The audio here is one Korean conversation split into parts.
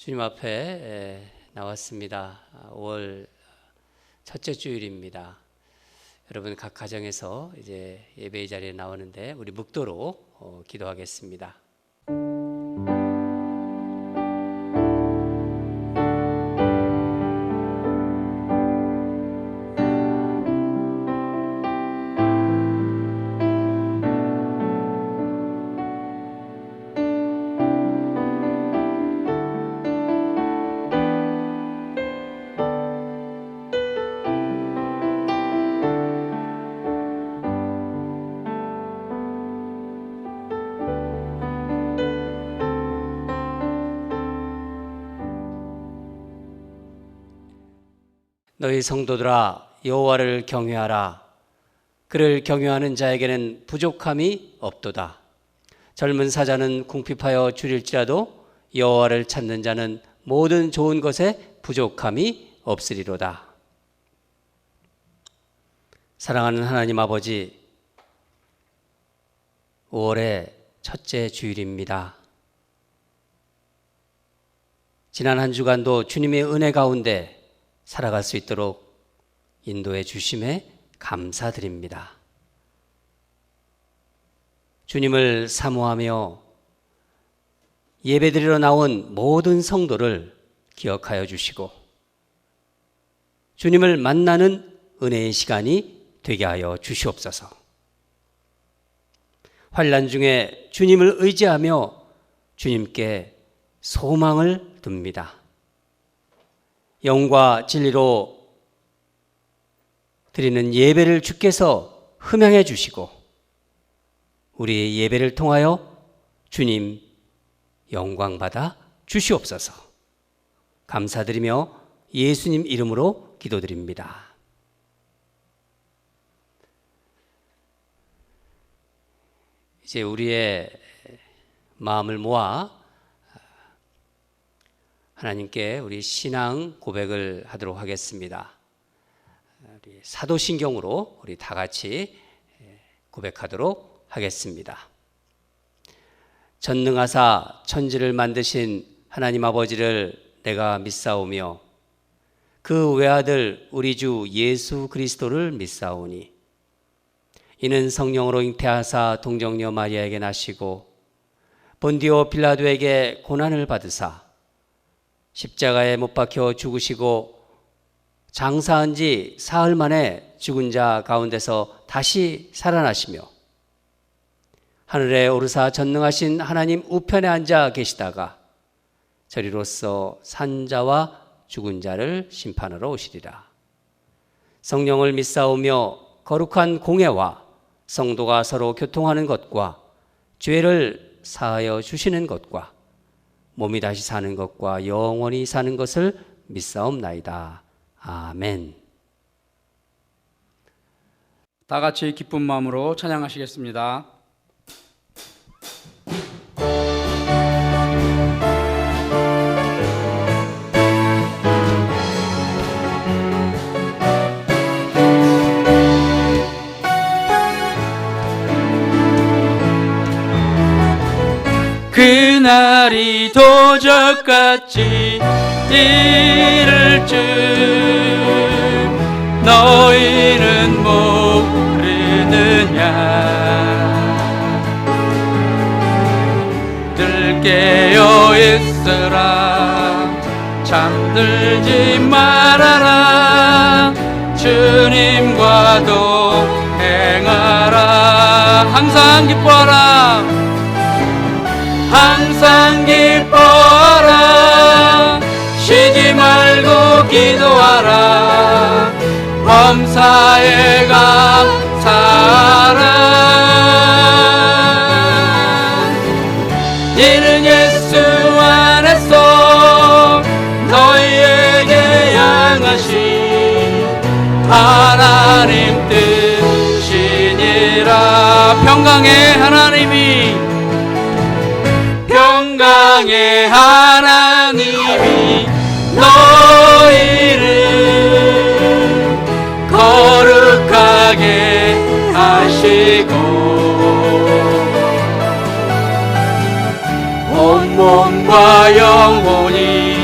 주님 앞에 나왔습니다. 5월 첫째 주일입니다. 여러분 각 가정에서 이제 예배의 자리에 나오는데 우리 묵도로 기도하겠습니다. 너희 성도들아 여호와를 경외하라. 그를 경외하는 자에게는 부족함이 없도다. 젊은 사자는 궁핍하여 줄일지라도 여호와를 찾는 자는 모든 좋은 것에 부족함이 없으리로다. 사랑하는 하나님 아버지, 5월의 첫째 주일입니다. 지난 한 주간도 주님의 은혜 가운데 살아갈 수 있도록 인도해 주심에 감사드립니다. 주님을 사모하며 예배드리러 나온 모든 성도를 기억하여 주시고 주님을 만나는 은혜의 시간이 되게 하여 주시옵소서. 환난 중에 주님을 의지하며 주님께 소망을 둡니다. 영과 진리로 드리는 예배를 주께서 흠양해 주시고 우리의 예배를 통하여 주님 영광 받아 주시옵소서. 감사드리며 예수님 이름으로 기도드립니다. 이제 우리의 마음을 모아 하나님께 우리 신앙 고백을 하도록 하겠습니다. 우리 사도신경으로 우리 다 같이 고백하도록 하겠습니다. 전능하사 천지를 만드신 하나님 아버지를 내가 믿사오며 그 외아들 우리 주 예수 그리스도를 믿사오니 이는 성령으로 잉태하사 동정녀 마리아에게 나시고 본디오 빌라도에게 고난을 받으사 십자가에 못 박혀 죽으시고 장사한 지 사흘 만에 죽은 자 가운데서 다시 살아나시며 하늘에 오르사 전능하신 하나님 우편에 앉아 계시다가 저리로서 산 자와 죽은 자를 심판하러 오시리라. 성령을 믿사오며 거룩한 공회와 성도가 서로 교통하는 것과 죄를 사하여 주시는 것과 몸이 다시 사는 것과 영원히 사는 것을 믿사옵나이다. 아멘. 다 같이 기쁜 마음으로 찬양하시겠습니다. 그날이 도적같이 이를 줄 너희는 모르느냐. 늘 깨어 있으라 잠들지 말아라. 주님과 동행하라. 항상 기뻐하라. 항상 기뻐하라. 쉬지 말고 기도하라. 범사에 감사하라. 이는 예수 안에서 너희에게 향하신 하나님 뜻이니라. 평강의 하나님이 평강의 하나님이 너희를 거룩하게 하시고 온몸과 영혼이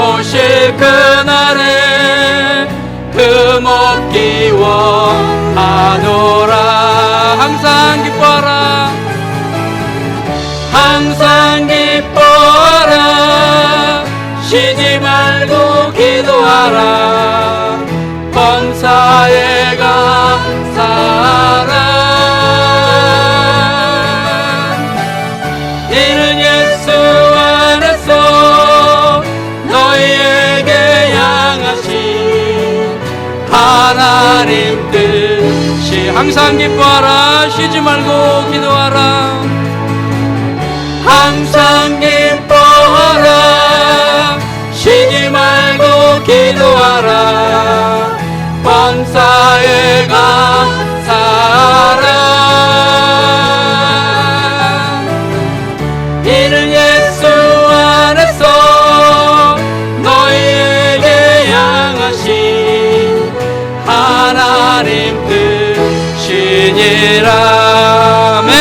오실 그날에 금옥 기원하노라. 항상 기뻐하라. 항상 기뻐하라. 쉬지 말고 기도하라. 범사에 감사하라. 이는 예수 안에서 너희에게 향하신 하나님 뜻이. 항상 기뻐하라. 쉬지 말고 기도하라. 항상 기뻐하라. 쉬지 말고 기도하라. 범사에 감사하라. 이는 예수 안에서 너희에게 향하신 하나님 뜻이니라. 아멘.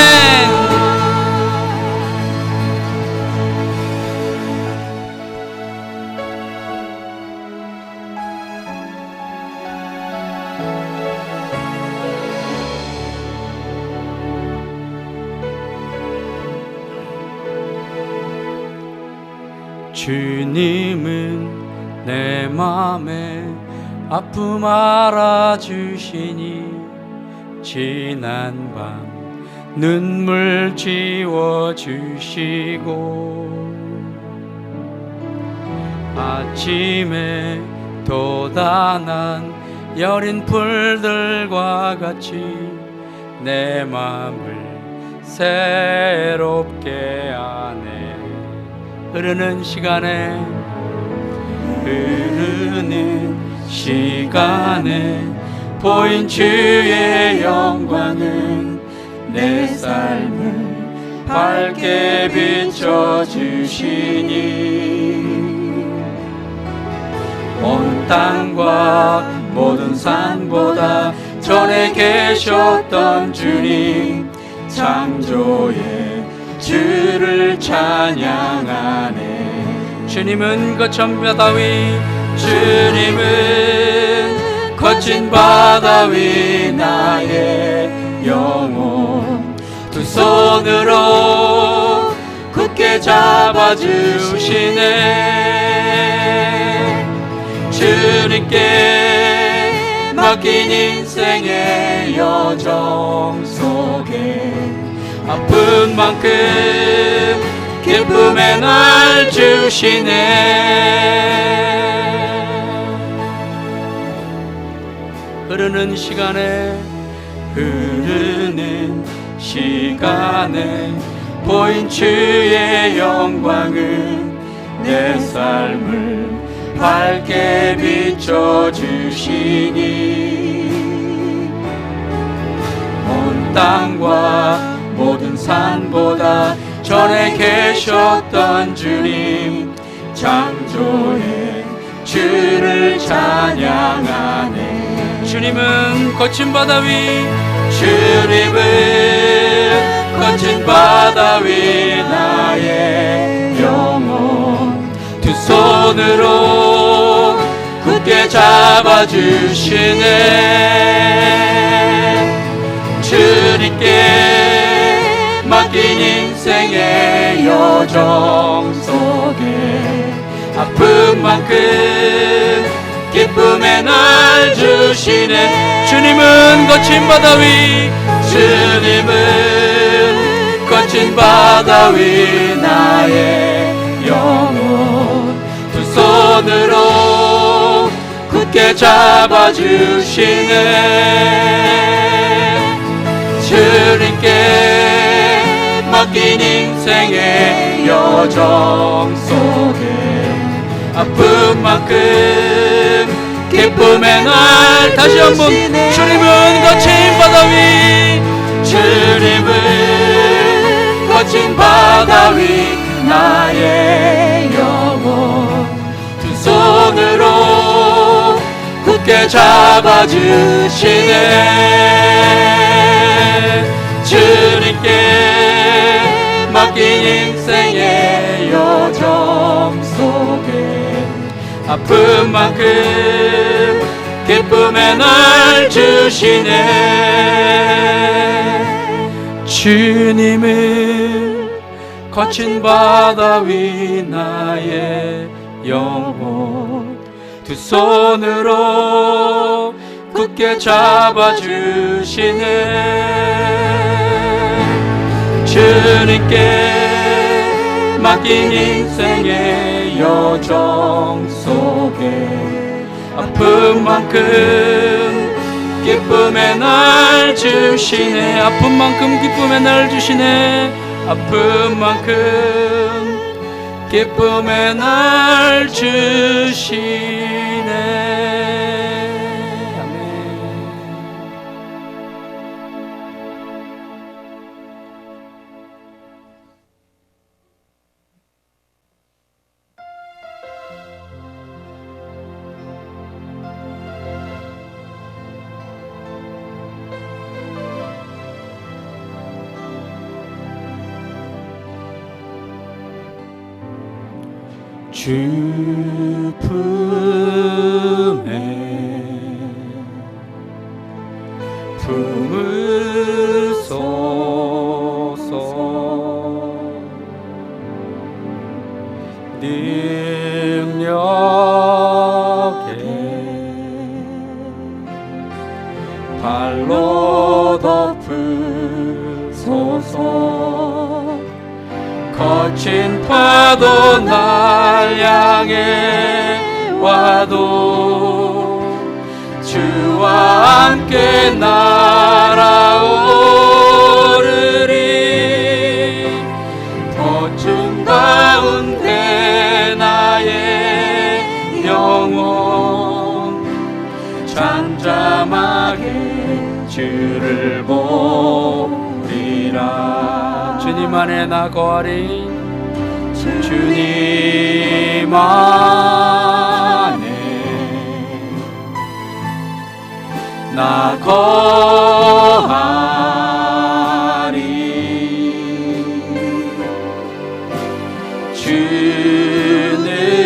주님은 내 맘에 아픔 알아주시니 지난 밤 눈물 지워주시고 아침에 돋아난 여린 풀들과 같이 내 맘을 새롭게 하네. 흐르는 시간에 보인 주의 영광은 내 삶을 밝게 비춰주시니 온 땅과 모든 산보다 전에 계셨던 주님 창조의 주를 찬양하네. 주님은 거친 바다 위, 주님은 거친 바다 위 나의 영혼 두 손으로 굳게 잡아주시네. 주님께 맡긴 인생의 여정 속에 아픈 만큼 기쁨의 날 주시네. 흐르는 시간에 보인 주의 영광은 내 삶을 밝게 비춰주시니 온 땅과 모든 산보다 전에 계셨던 주님 창조의 주를 찬양하네. 주님은 거친 바다 위, 주님은 거친 바다 위 나의 영혼 두 손으로 굳게 잡아주시네. 주님께 맡긴 인생의 여정 속에 아픈 만큼 기쁨의 날 주시네. 주님은 거친 바다 위, 주님은 거친 바다 위 나의 영혼 두 손으로 굳게 잡아주시네. 주님께 맡긴 인생의 여정 속에 아픈 만큼 기쁨의 날 다시 한번 주님은 거친 바다 위, 주님은 거친 바다 위 나의 영혼 두 손으로 굳게 잡아주시네. 주님께 맡긴 인생의 여정 속에 아픈 만큼 기쁨의 날 주시네. 주님은 거친 바다 위 나의 영혼 두 손으로 굳게 잡아주시네. 주님께 맡긴 인생의 여정 속에 아픈 만큼 기쁨의 날 주시네. 아픈 만큼 기쁨의 날 주시네. 아픈 만큼 기쁨의 날 주시네. 아멘. 주 품에 품으소서. 능력에 발로 덮으소서. 거친 파도 날 향해 와도 주와 함께 날아오르리. 거친 가운데 나의 영혼 잠잠하게 주를 보리라. 주님 안에 나 거하리. 주님 안에 나 거하리. 주 능력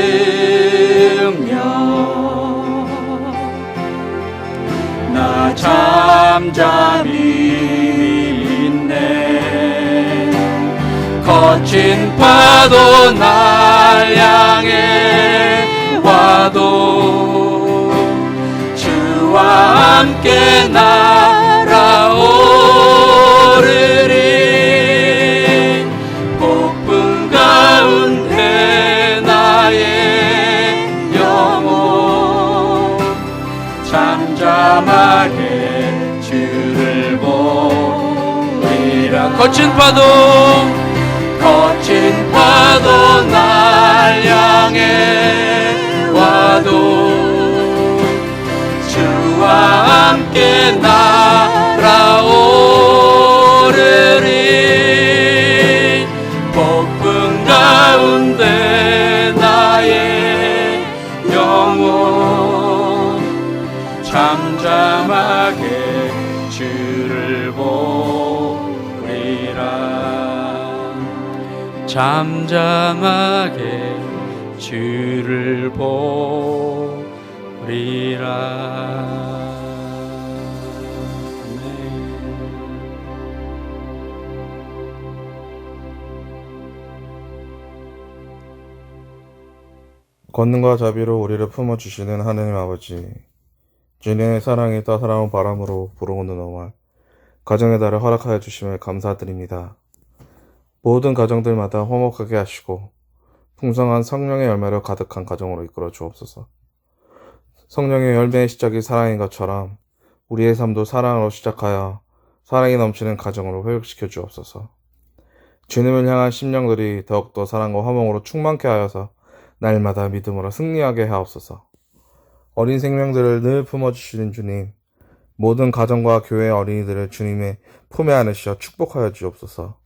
나 잠잠히 있네. 거친 파도 날 향해 와도 주와 함께 날아오르리. 폭풍 가운데 나의 영혼 잠잠하게 주를 보리라. 거친 파도 날 향해 와도 주와 함께 날아오르리. 폭풍 가운데 나의 영혼 잠잠하게 주를 보리라. 잠잠하게 주를 보리라. 권능과 자비로 우리를 품어주시는 하느님 아버지, 주님의 사랑이 따사로운 바람으로 불어오는 5월 가정의 달을 허락하여 주심을 감사드립니다. 모든 가정들마다 화목하게 하시고 풍성한 성령의 열매로 가득한 가정으로 이끌어 주옵소서. 성령의 열매의 시작이 사랑인 것처럼 우리의 삶도 사랑으로 시작하여 사랑이 넘치는 가정으로 회복시켜 주옵소서. 주님을 향한 심령들이 더욱더 사랑과 화목으로 충만케 하여서 날마다 믿음으로 승리하게 하옵소서. 어린 생명들을 늘 품어주시는 주님, 모든 가정과 교회의 어린이들을 주님의 품에 안으시어 축복하여 주옵소서.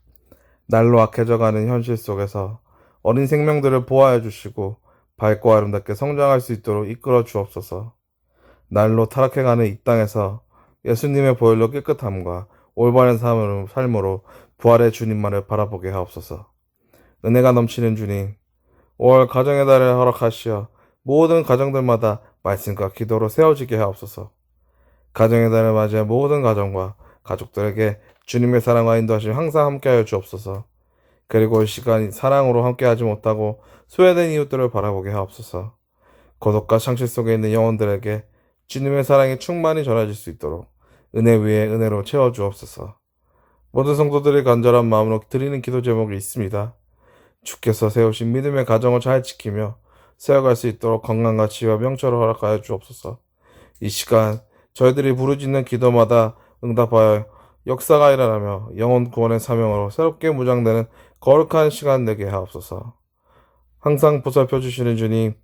날로 악해져가는 현실 속에서 어린 생명들을 보호하여 주시고 밝고 아름답게 성장할 수 있도록 이끌어 주옵소서. 날로 타락해가는 이 땅에서 예수님의 보혈로 깨끗함과 올바른 삶으로 부활의 주님만을 바라보게 하옵소서. 은혜가 넘치는 주님, 5월 가정의 달을 허락하시어 모든 가정들마다 말씀과 기도로 세워지게 하옵소서. 가정의 달을 맞이한 모든 가정과 가족들에게 주님의 사랑과 인도하심 항상 함께하여 주옵소서. 그리고 이 시간 사랑으로 함께하지 못하고 소외된 이웃들을 바라보게 하옵소서. 고독과 상실 속에 있는 영혼들에게 주님의 사랑이 충만히 전해질 수 있도록 은혜 위에 은혜로 채워주옵소서. 모든 성도들이 간절한 마음으로 드리는 기도 제목이 있습니다. 주께서 세우신 믿음의 가정을 잘 지키며 세워갈 수 있도록 건강과 지혜와 명철을 허락하여 주옵소서. 이 시간 저희들이 부르짖는 기도마다 응답하여 역사가 일어나며 영혼 구원의 사명으로 새롭게 무장되는 거룩한 시간 되게 하옵소서. 항상 보살펴 주시는 주님,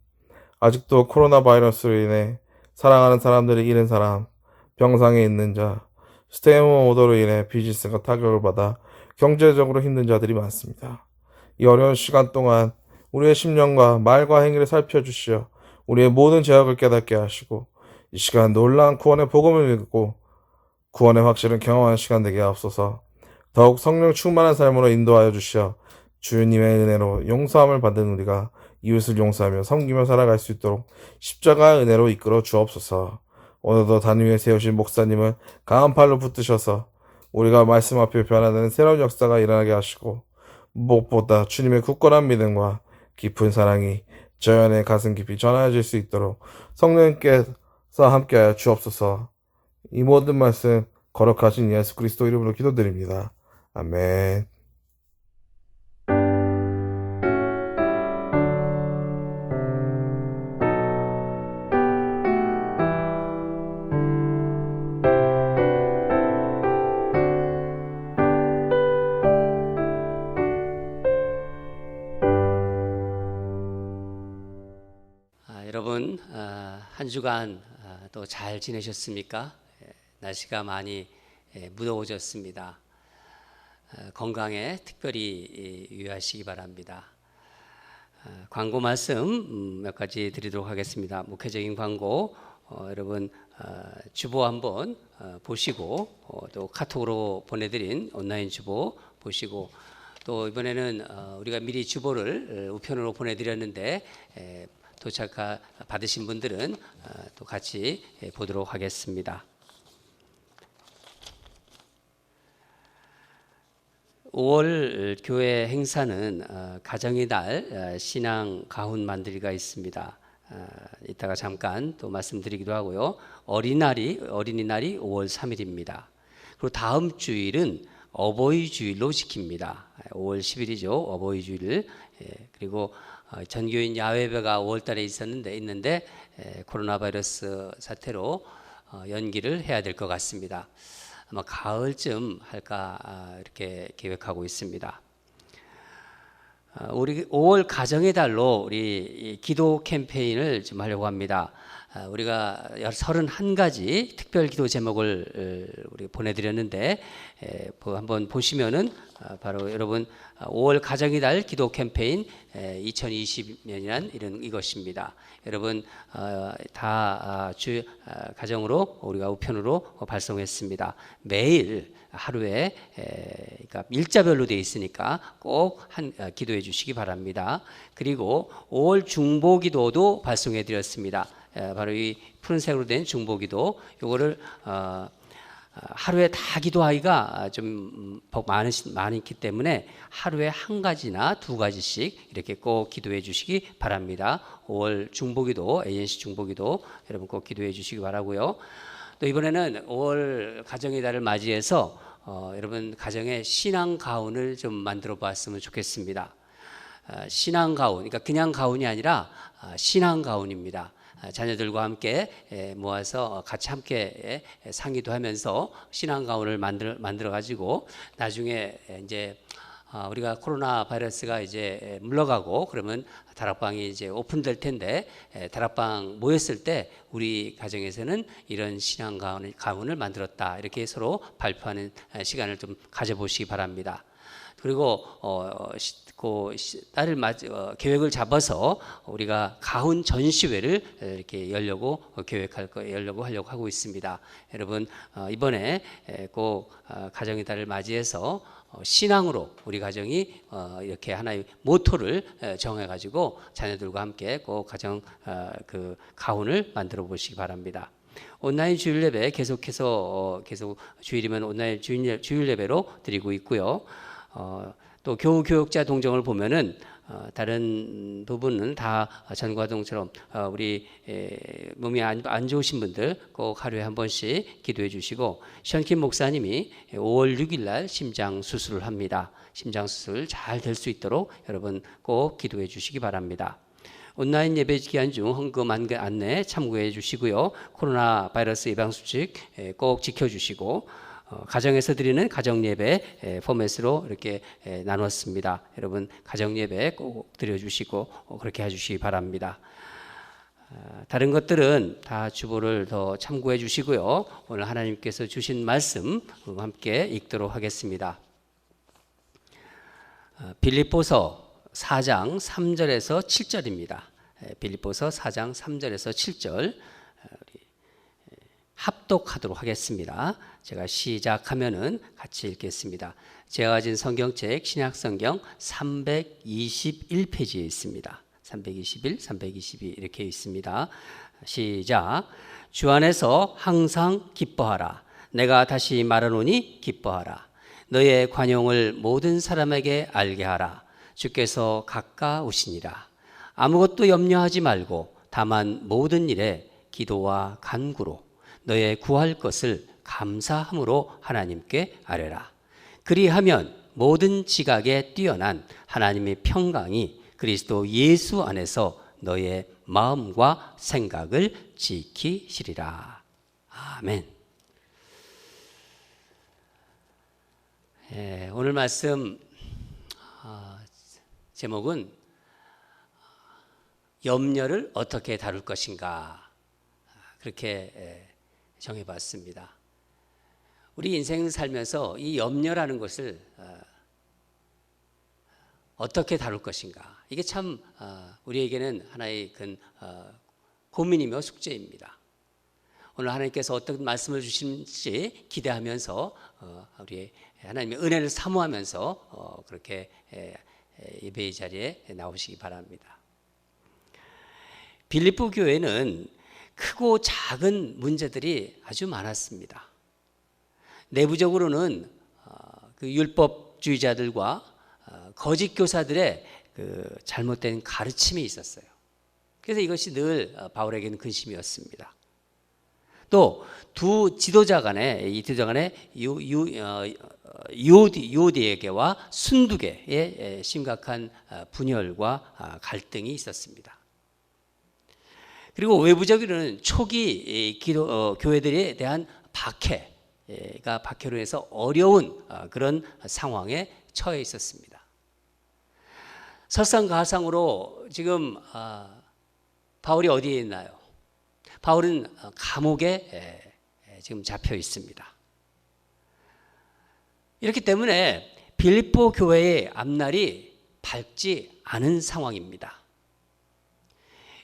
아직도 코로나 바이러스로 인해 사랑하는 사람들이 잃은 사람, 병상에 있는 자, 스테이홈 오더로 인해 비즈니스가 타격을 받아 경제적으로 힘든 자들이 많습니다. 이 어려운 시간 동안 우리의 심령과 말과 행위를 살펴주시어 우리의 모든 죄악을 깨닫게 하시고 이 시간 놀라운 구원의 복음을 읽고 구원의 확실을 경험하는 시간 되게 하옵소서. 더욱 성령 충만한 삶으로 인도하여 주시어 주님의 은혜로 용서함을 받은 우리가 이웃을 용서하며 섬기며 살아갈 수 있도록 십자가의 은혜로 이끌어 주옵소서. 오늘도 단 위에 세우신 목사님을 강한 팔로 붙드셔서 우리가 말씀 앞에 변화되는 새로운 역사가 일어나게 하시고 무엇보다 주님의 굳건한 믿음과 깊은 사랑이 저희 안에 가슴 깊이 전하여질 수 있도록 성령님께서 함께하여 주옵소서. 이 모든 말씀 거룩하신 예수 그리스도 이름으로 기도드립니다. 아멘. 여러분 한 주간 또 잘 지내셨습니까? 날씨가 많이 무더워졌습니다. 건강에 특별히 유의하시기 바랍니다. 광고 말씀 몇 가지 드리도록 하겠습니다. 목회적인 광고 여러분 주보 한번 보시고 또 카톡으로 보내드린 온라인 주보 보시고 또 이번에는 우리가 미리 주보를 우편으로 보내드렸는데 도착 받으신 분들은 또 같이 보도록 하겠습니다. 5월 교회 행사는 가정의 날 신앙 가훈 만들기가 있습니다. 이따가 잠깐 또 말씀드리기도 하고요. 어린이날이 5월 3일입니다. 그리고 다음 주일은 어버이 주일로 지킵니다. 5월 10일이죠. 어버이 주일. 그리고 전교인 야외배가 5월 달에 있는데 코로나 바이러스 사태로 연기를 해야 될 것 같습니다. 아마 가을쯤 할까 이렇게 계획하고 있습니다. 우리 5월 가정의 달로 우리 기도 캠페인을 좀 하려고 합니다. 우리가 31가지 특별 기도 제목을 우리 보내드렸는데 한번 보시면은 바로 여러분 5월 가정의 달 기도 캠페인 2020년이란 이것입니다. 여러분 다 가정으로 우리가 우편으로 발송했습니다. 매일 하루에 그러니까 일자별로 되어 있으니까 꼭 기도해 주시기 바랍니다. 그리고 5월 중보기도도 발송해 드렸습니다. 바로 이 푸른색으로 된 중보기도 요거를 하루에 다 기도하기가 좀 많기 때문에 하루에 한 가지나 두 가지씩 이렇게 꼭 기도해 주시기 바랍니다. 5월 중보기도, ANC 중보기도 여러분 꼭 기도해 주시기 바라고요. 또 이번에는 5월 가정의 달을 맞이해서 여러분 가정에 신앙 가운을 좀 만들어 봤으면 좋겠습니다. 신앙 가운, 그러니까 그냥 가운이 아니라 신앙 가운입니다. 자녀들과 함께 모아서 같이 함께 상의도 하면서 신앙 가운을 만들어 가지고 나중에 이제 우리가 코로나 바이러스가 이제 물러가고 그러면 다락방이 이제 오픈될 텐데 다락방 모였을 때 우리 가정에서는 이런 신앙 가운을 만들었다 이렇게 서로 발표하는 시간을 좀 가져보시기 바랍니다. 그리고 계획을 잡아서 우리가 가훈 전시회를 이렇게 열려고 하려고 하고 있습니다. 여러분 이번에 꼭 가정의 달을 맞이해서 신앙으로 우리 가정이 이렇게 하나의 모토를 정해가지고 자녀들과 함께 꼭 가정 그 가훈을 만들어 보시기 바랍니다. 온라인 주일 예배 계속해서 계속 주일이면 온라인 주일 예배로 드리고 있고요. 또 교우 교육자 동정을 보면은 다른 부분은 다 전과동처럼 우리 몸이 안 좋으신 분들 꼭 하루에 한 번씩 기도해 주시고, 션킴 목사님이 5월 6일 날 심장 수술을 합니다. 심장 수술 잘 될 수 있도록 여러분 꼭 기도해 주시기 바랍니다. 온라인 예배 기간 중 헌금 안내 참고해 주시고요. 코로나 바이러스 예방 수칙 꼭 지켜 주시고, 가정에서 드리는 가정 예배 포맷으로 이렇게 나눴습니다. 여러분 가정 예배 꼭 드려 주시고 그렇게 해 주시기 바랍니다. 다른 것들은 다 주보를 더 참고해 주시고요. 오늘 하나님께서 주신 말씀 함께 읽도록 하겠습니다. 빌립보서 4장 3절에서 7절입니다. 빌립보서 4장 3절에서 7절 합독하도록 하겠습니다. 제가 시작하면은 같이 읽겠습니다. 제가 가진 성경책 신약성경 321페이지에 있습니다. 321, 322 이렇게 있습니다. 시작. 주 안에서 항상 기뻐하라. 내가 다시 말하노니 기뻐하라. 너의 관용을 모든 사람에게 알게 하라. 주께서 가까우시니라. 아무것도 염려하지 말고 다만 모든 일에 기도와 간구로 너의 구할 것을 감사함으로 하나님께 아뢰라. 그리하면 모든 지각에 뛰어난 하나님의 평강이 그리스도 예수 안에서 너의 마음과 생각을 지키시리라. 아멘. 오늘 말씀 제목은 염려를 어떻게 다룰 것인가, 그렇게 정해봤습니다. 우리 인생 살면서 이 염려라는 것을 어떻게 다룰 것인가, 이게 참 우리에게는 하나의 큰 고민이며 숙제입니다. 오늘 하나님께서 어떤 말씀을 주실지 기대하면서 우리 하나님의 은혜를 사모하면서 그렇게 예배의 자리에 나오시기 바랍니다. 빌립보 교회는 크고 작은 문제들이 아주 많았습니다. 내부적으로는 그 율법주의자들과 거짓 교사들의 그 잘못된 가르침이 있었어요. 그래서 이것이 늘 바울에게는 근심이었습니다. 또 두 지도자 간에 유오디에게와 순두계의 심각한 분열과 갈등이 있었습니다. 그리고 외부적으로는 초기 교회들에 대한 박해로 해서 어려운 그런 상황에 처해 있었습니다. 설상가상으로 지금 바울이 어디에 있나요? 바울은 감옥에 지금 잡혀 있습니다. 이렇기 때문에 빌립보 교회의 앞날이 밝지 않은 상황입니다.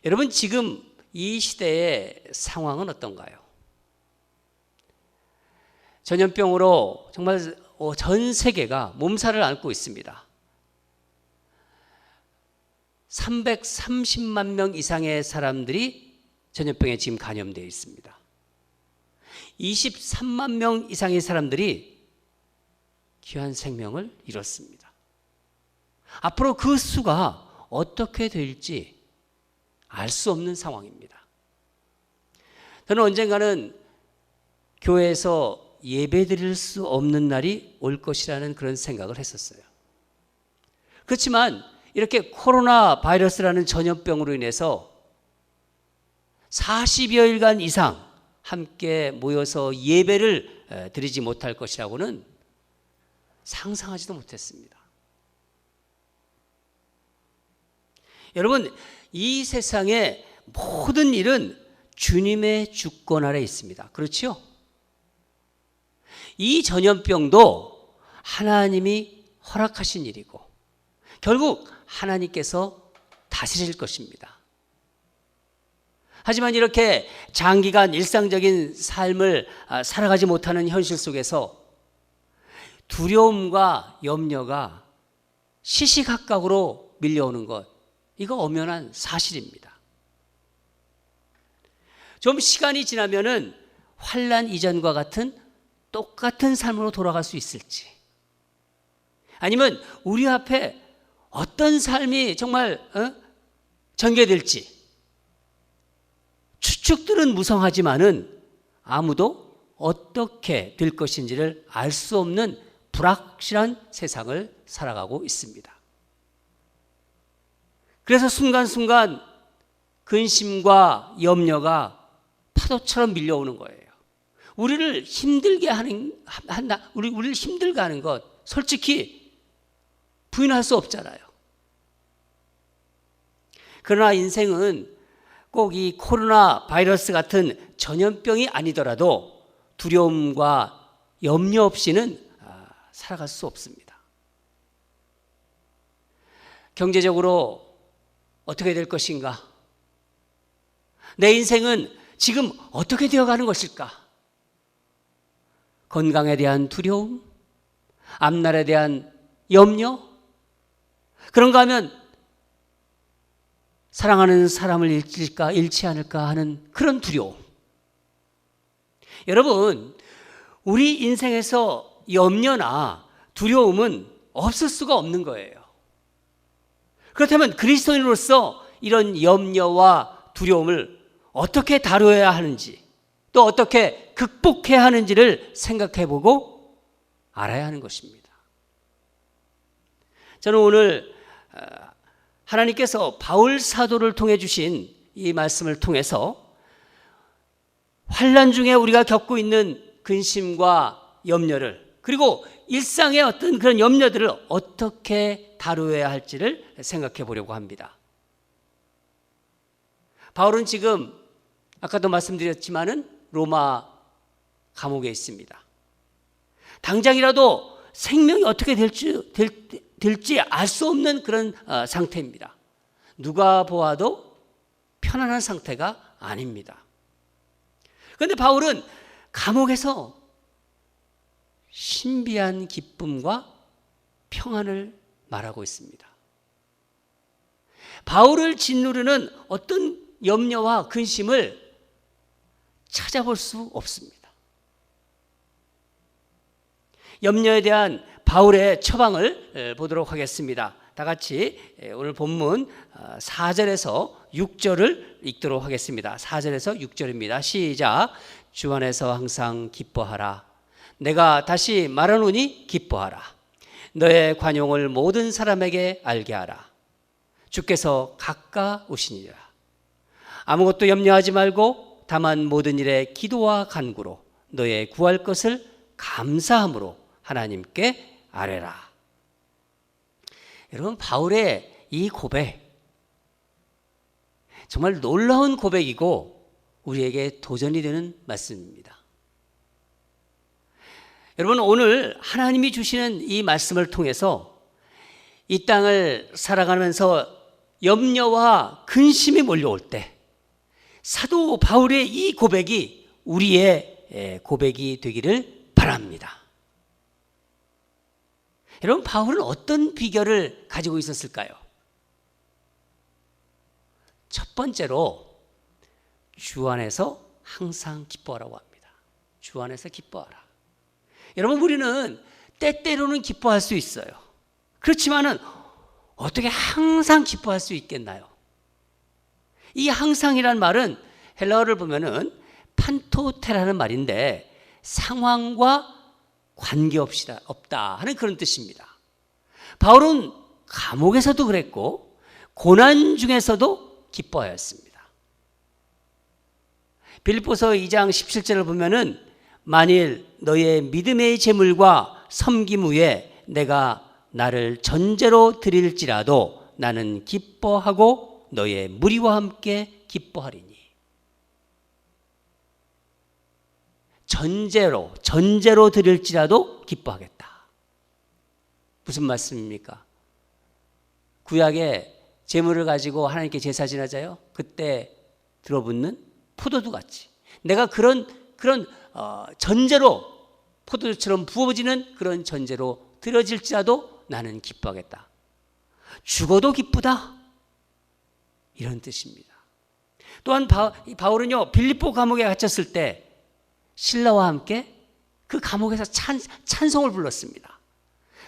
여러분 지금 이 시대의 상황은 어떤가요? 전염병으로 정말 전 세계가 몸살을 앓고 있습니다. 330만 명 이상의 사람들이 전염병에 지금 감염되어 있습니다. 23만 명 이상의 사람들이 귀한 생명을 잃었습니다. 앞으로 그 수가 어떻게 될지 알 수 없는 상황입니다. 저는 언젠가는 교회에서 예배 드릴 수 없는 날이 올 것이라는 그런 생각을 했었어요. 그렇지만 이렇게 코로나 바이러스라는 전염병으로 인해서 40여일간 이상 함께 모여서 예배를 드리지 못할 것이라고는 상상하지도 못했습니다. 여러분, 이 세상의 모든 일은 주님의 주권 아래 있습니다. 그렇죠? 이 전염병도 하나님이 허락하신 일이고 결국 하나님께서 다스릴 것입니다. 하지만 이렇게 장기간 일상적인 삶을 살아가지 못하는 현실 속에서 두려움과 염려가 시시각각으로 밀려오는 것, 이거 엄연한 사실입니다. 좀 시간이 지나면은 환난 이전과 같은 똑같은 삶으로 돌아갈 수 있을지, 아니면 우리 앞에 어떤 삶이 정말 전개될지 추측들은 무성하지만은 아무도 어떻게 될 것인지를 알 수 없는 불확실한 세상을 살아가고 있습니다. 그래서 순간순간 근심과 염려가 파도처럼 밀려오는 거예요. 우리를 힘들게 우리를 힘들게 하는 것, 솔직히 부인할 수 없잖아요. 그러나 인생은 꼭 이 코로나 바이러스 같은 전염병이 아니더라도 두려움과 염려 없이는 살아갈 수 없습니다. 경제적으로 어떻게 될 것인가? 내 인생은 지금 어떻게 되어가는 것일까? 건강에 대한 두려움, 앞날에 대한 염려, 그런가 하면 사랑하는 사람을 잃을까, 잃지 않을까 하는 그런 두려움. 여러분, 우리 인생에서 염려나 두려움은 없을 수가 없는 거예요. 그렇다면 그리스도인으로서 이런 염려와 두려움을 어떻게 다루어야 하는지, 또 어떻게 극복해야 하는지를 생각해 보고 알아야 하는 것입니다. 저는 오늘 하나님께서 바울 사도를 통해 주신 이 말씀을 통해서 환난 중에 우리가 겪고 있는 근심과 염려를, 그리고 일상의 어떤 그런 염려들을 어떻게 다루어야 할지를 생각해 보려고 합니다. 바울은 지금 아까도 말씀드렸지만은 로마 감옥에 있습니다. 당장이라도 생명이 어떻게 될지 알 수 없는 그런 상태입니다. 누가 보아도 편안한 상태가 아닙니다. 그런데 바울은 감옥에서 신비한 기쁨과 평안을 말하고 있습니다. 바울을 짓누르는 어떤 염려와 근심을 찾아볼 수 없습니다. 염려에 대한 바울의 처방을 보도록 하겠습니다. 다 같이 오늘 본문 4절에서 6절을 읽도록 하겠습니다. 4절에서 6절입니다. 시작. 주 안에서 항상 기뻐하라. 내가 다시 말하노니 기뻐하라. 너의 관용을 모든 사람에게 알게 하라. 주께서 가까우시니라. 아무것도 염려하지 말고 다만 모든 일에 기도와 간구로 너의 구할 것을 감사함으로 하나님께 아뢰라. 여러분, 바울의 이 고백, 정말 놀라운 고백이고 우리에게 도전이 되는 말씀입니다. 여러분, 오늘 하나님이 주시는 이 말씀을 통해서 이 땅을 살아가면서 염려와 근심이 몰려올 때 사도 바울의 이 고백이 우리의 고백이 되기를 바랍니다. 여러분, 바울은 어떤 비결을 가지고 있었을까요? 첫 번째로 주 안에서 항상 기뻐하라고 합니다. 주 안에서 기뻐하라. 여러분, 우리는 때때로는 기뻐할 수 있어요. 그렇지만은 어떻게 항상 기뻐할 수 있겠나요? 이 항상이란 말은 헬라어를 보면은 판토테라는 말인데 상황과 관계없다 하는 그런 뜻입니다. 바울은 감옥에서도 그랬고 고난 중에서도 기뻐하였습니다. 빌립보서 2장 17절을 보면은 만일 너의 믿음의 제물과 섬김 후에 내가 나를 전제로 드릴지라도 나는 기뻐하고 너의 무리와 함께 기뻐하리니. 전제로 드릴지라도 기뻐하겠다. 무슨 말씀입니까? 구약에 재물을 가지고 하나님께 제사 지내자요. 그때 들어붙는 포도주 같이 내가 그런 전제로 포도주처럼 부어지는 그런 전제로 들어질지라도 나는 기뻐하겠다. 죽어도 기쁘다. 이런 뜻입니다. 또한 바울은요 빌립보 감옥에 갇혔을 때 실라와 함께 그 감옥에서 찬송을 불렀습니다.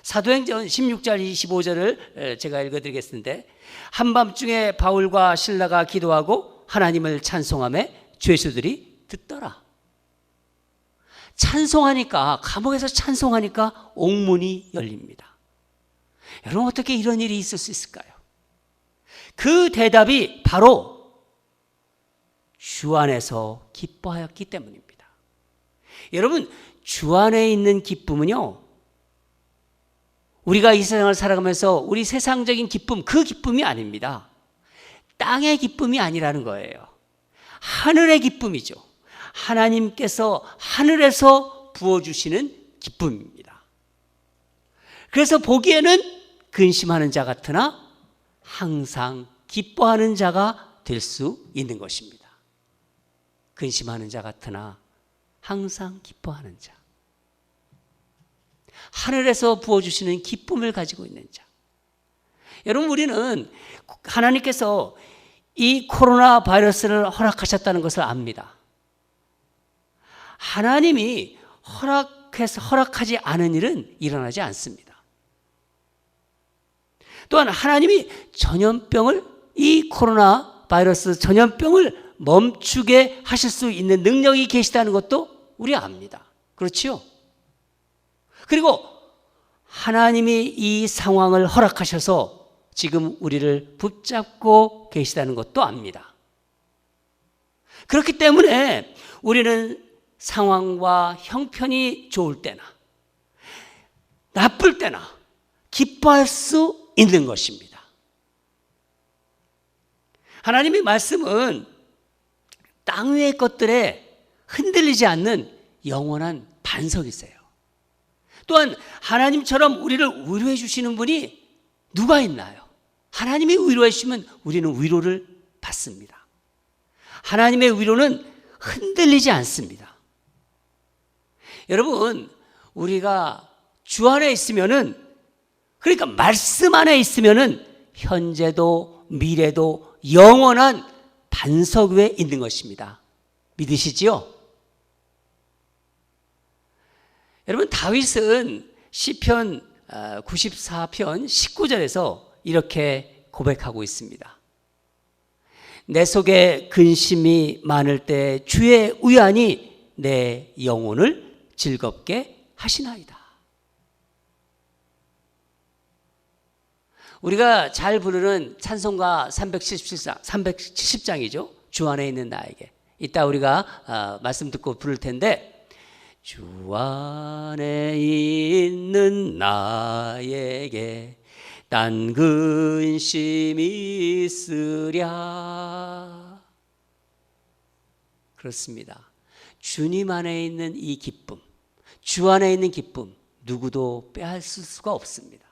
사도행전 16절 25절을 제가 읽어드리겠는데 한밤중에 바울과 실라가 기도하고 하나님을 찬송하며 죄수들이 듣더라. 찬송하니까 감옥에서 찬송하니까 옥문이 열립니다. 여러분 어떻게 이런 일이 있을 수 있을까요? 그 대답이 바로 주 안에서 기뻐하였기 때문입니다. 여러분 주 안에 있는 기쁨은요 우리가 이 세상을 살아가면서 우리 세상적인 기쁨 그 기쁨이 아닙니다. 땅의 기쁨이 아니라는 거예요. 하늘의 기쁨이죠. 하나님께서 하늘에서 부어주시는 기쁨입니다. 그래서 보기에는 근심하는 자 같으나 항상 기뻐하는 자가 될 수 있는 것입니다. 근심하는 자 같으나 항상 기뻐하는 자. 하늘에서 부어주시는 기쁨을 가지고 있는 자. 여러분 우리는 하나님께서 이 코로나 바이러스를 허락하셨다는 것을 압니다. 하나님이 허락하지 않은 일은 일어나지 않습니다. 또한 하나님이 전염병을 이 코로나 바이러스 전염병을 멈추게 하실 수 있는 능력이 계시다는 것도 우리 압니다. 그렇지요? 그리고 하나님이 이 상황을 허락하셔서 지금 우리를 붙잡고 계시다는 것도 압니다. 그렇기 때문에 우리는 상황과 형편이 좋을 때나 나쁠 때나 기뻐할 수 있는 것입니다. 하나님의 말씀은 땅 위의 것들에 흔들리지 않는 영원한 반석이세요. 또한 하나님처럼 우리를 위로해 주시는 분이 누가 있나요? 하나님이 위로해 주시면 우리는 위로를 받습니다. 하나님의 위로는 흔들리지 않습니다. 여러분, 우리가 주 안에 있으면은, 그러니까 말씀 안에 있으면은 현재도 미래도 영원한 반석 위에 있는 것입니다. 믿으시지요? 여러분, 다윗은 시편 94편 19절에서 이렇게 고백하고 있습니다. 내 속에 근심이 많을 때 주의 의안이 내 영혼을 즐겁게 하시나이다. 우리가 잘 부르는 찬송가 370장이죠. 주 안에 있는 나에게. 이따 우리가 말씀 듣고 부를 텐데, 주 안에 있는 나에게 딴 근심이 있으랴. 그렇습니다. 주님 안에 있는 이 기쁨, 주 안에 있는 기쁨, 누구도 빼앗을 수가 없습니다.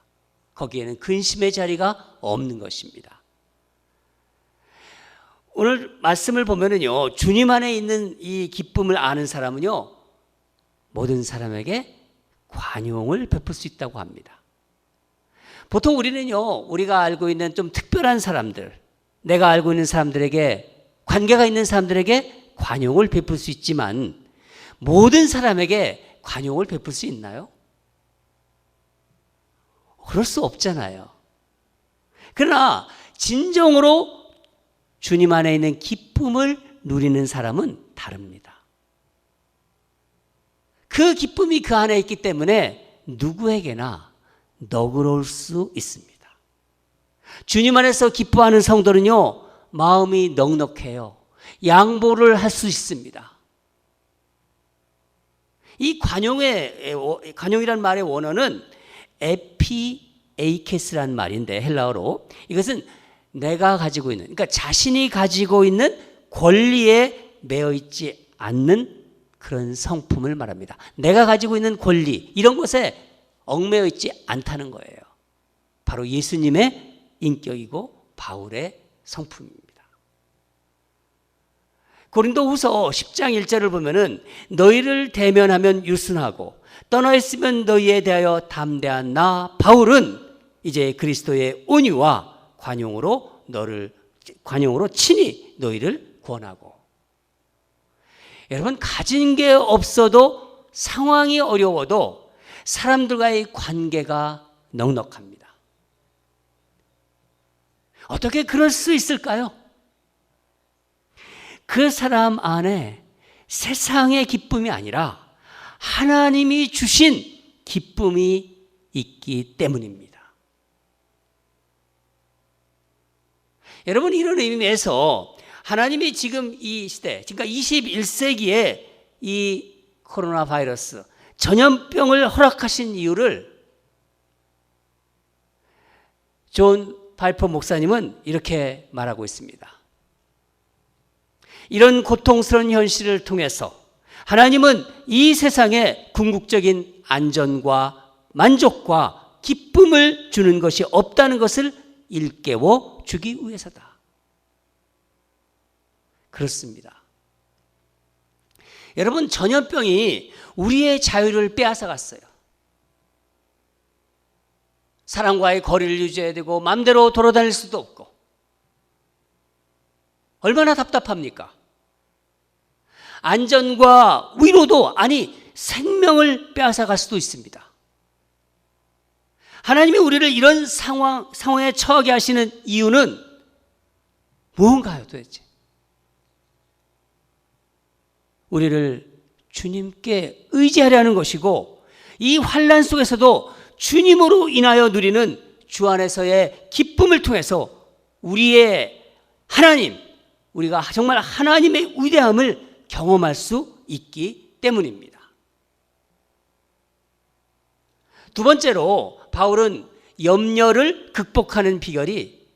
거기에는 근심의 자리가 없는 것입니다. 오늘 말씀을 보면은요, 주님 안에 있는 이 기쁨을 아는 사람은요, 모든 사람에게 관용을 베풀 수 있다고 합니다. 보통 우리는요, 우리가 알고 있는 좀 특별한 사람들, 내가 알고 있는 사람들에게, 관계가 있는 사람들에게 관용을 베풀 수 있지만 모든 사람에게 관용을 베풀 수 있나요? 그럴 수 없잖아요. 그러나 진정으로 주님 안에 있는 기쁨을 누리는 사람은 다릅니다. 그 기쁨이 그 안에 있기 때문에 누구에게나 너그러울 수 있습니다. 주님 안에서 기뻐하는 성도는요, 마음이 넉넉해요. 양보를 할 수 있습니다. 이 관용이라는 말의 원어는 에피에이케스라는 말인데, 헬라어로 이것은 내가 가지고 있는, 그러니까 자신이 가지고 있는 권리에 매여 있지 않는 그런 성품을 말합니다. 내가 가지고 있는 권리, 이런 것에 얽매여 있지 않다는 거예요. 바로 예수님의 인격이고 바울의 성품입니다. 고린도후서 10장 1절을 보면은 너희를 대면하면 유순하고 떠나 있으면 너희에 대하여 담대한 나 바울은 이제 그리스도의 온유와 관용으로 친히 너희를 구원하고. 여러분, 가진 게 없어도 상황이 어려워도 사람들과의 관계가 넉넉합니다. 어떻게 그럴 수 있을까요? 그 사람 안에 세상의 기쁨이 아니라 하나님이 주신 기쁨이 있기 때문입니다. 여러분, 이런 의미에서 하나님이 지금 이 시대, 그러니까 21세기에 이 코로나 바이러스, 전염병을 허락하신 이유를 존 발포 목사님은 이렇게 말하고 있습니다. 이런 고통스러운 현실을 통해서 하나님은 이 세상에 궁극적인 안전과 만족과 기쁨을 주는 것이 없다는 것을 일깨워 주기 위해서다. 그렇습니다. 여러분, 전염병이 우리의 자유를 빼앗아갔어요. 사람과의 거리를 유지해야 되고 마음대로 돌아다닐 수도 없고 얼마나 답답합니까? 안전과 위로도 아니 생명을 빼앗아갈 수도 있습니다. 하나님이 우리를 이런 상황에 처하게 하시는 이유는 무언가요 도대체? 우리를 주님께 의지하려는 것이고 이 환난 속에서도 주님으로 인하여 누리는 주 안에서의 기쁨을 통해서 우리의 하나님, 우리가 정말 하나님의 위대함을 경험할 수 있기 때문입니다. 두 번째로 바울은 염려를 극복하는 비결이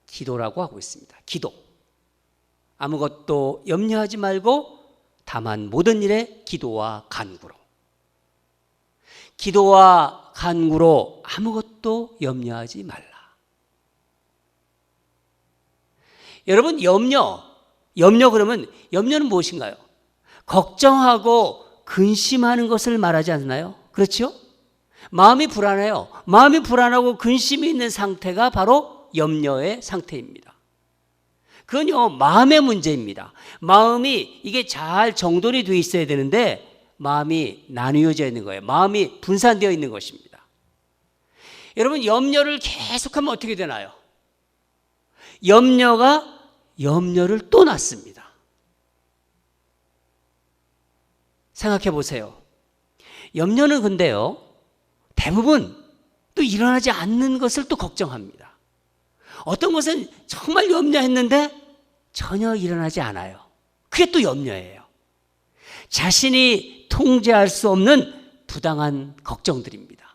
기도라고 하고 있습니다. 기도. 아무것도 염려하지 말고 다만 모든 일에 기도와 간구로. 기도와 간구로 아무것도 염려하지 말라. 여러분, 염려 그러면 염려는 무엇인가요? 걱정하고 근심하는 것을 말하지 않나요? 그렇죠? 마음이 불안해요. 마음이 불안하고 근심이 있는 상태가 바로 염려의 상태입니다. 그건요, 마음의 문제입니다. 마음이 이게 잘 정돈이 되어 있어야 되는데 마음이 나뉘어져 있는 거예요. 마음이 분산되어 있는 것입니다. 여러분, 염려를 계속하면 어떻게 되나요? 염려가 염려를 또 낳습니다. 생각해 보세요. 염려는 근데요, 대부분 또 일어나지 않는 것을 또 걱정합니다. 어떤 것은 정말 염려했는데 전혀 일어나지 않아요. 그게 또 염려예요. 자신이 통제할 수 없는 부당한 걱정들입니다.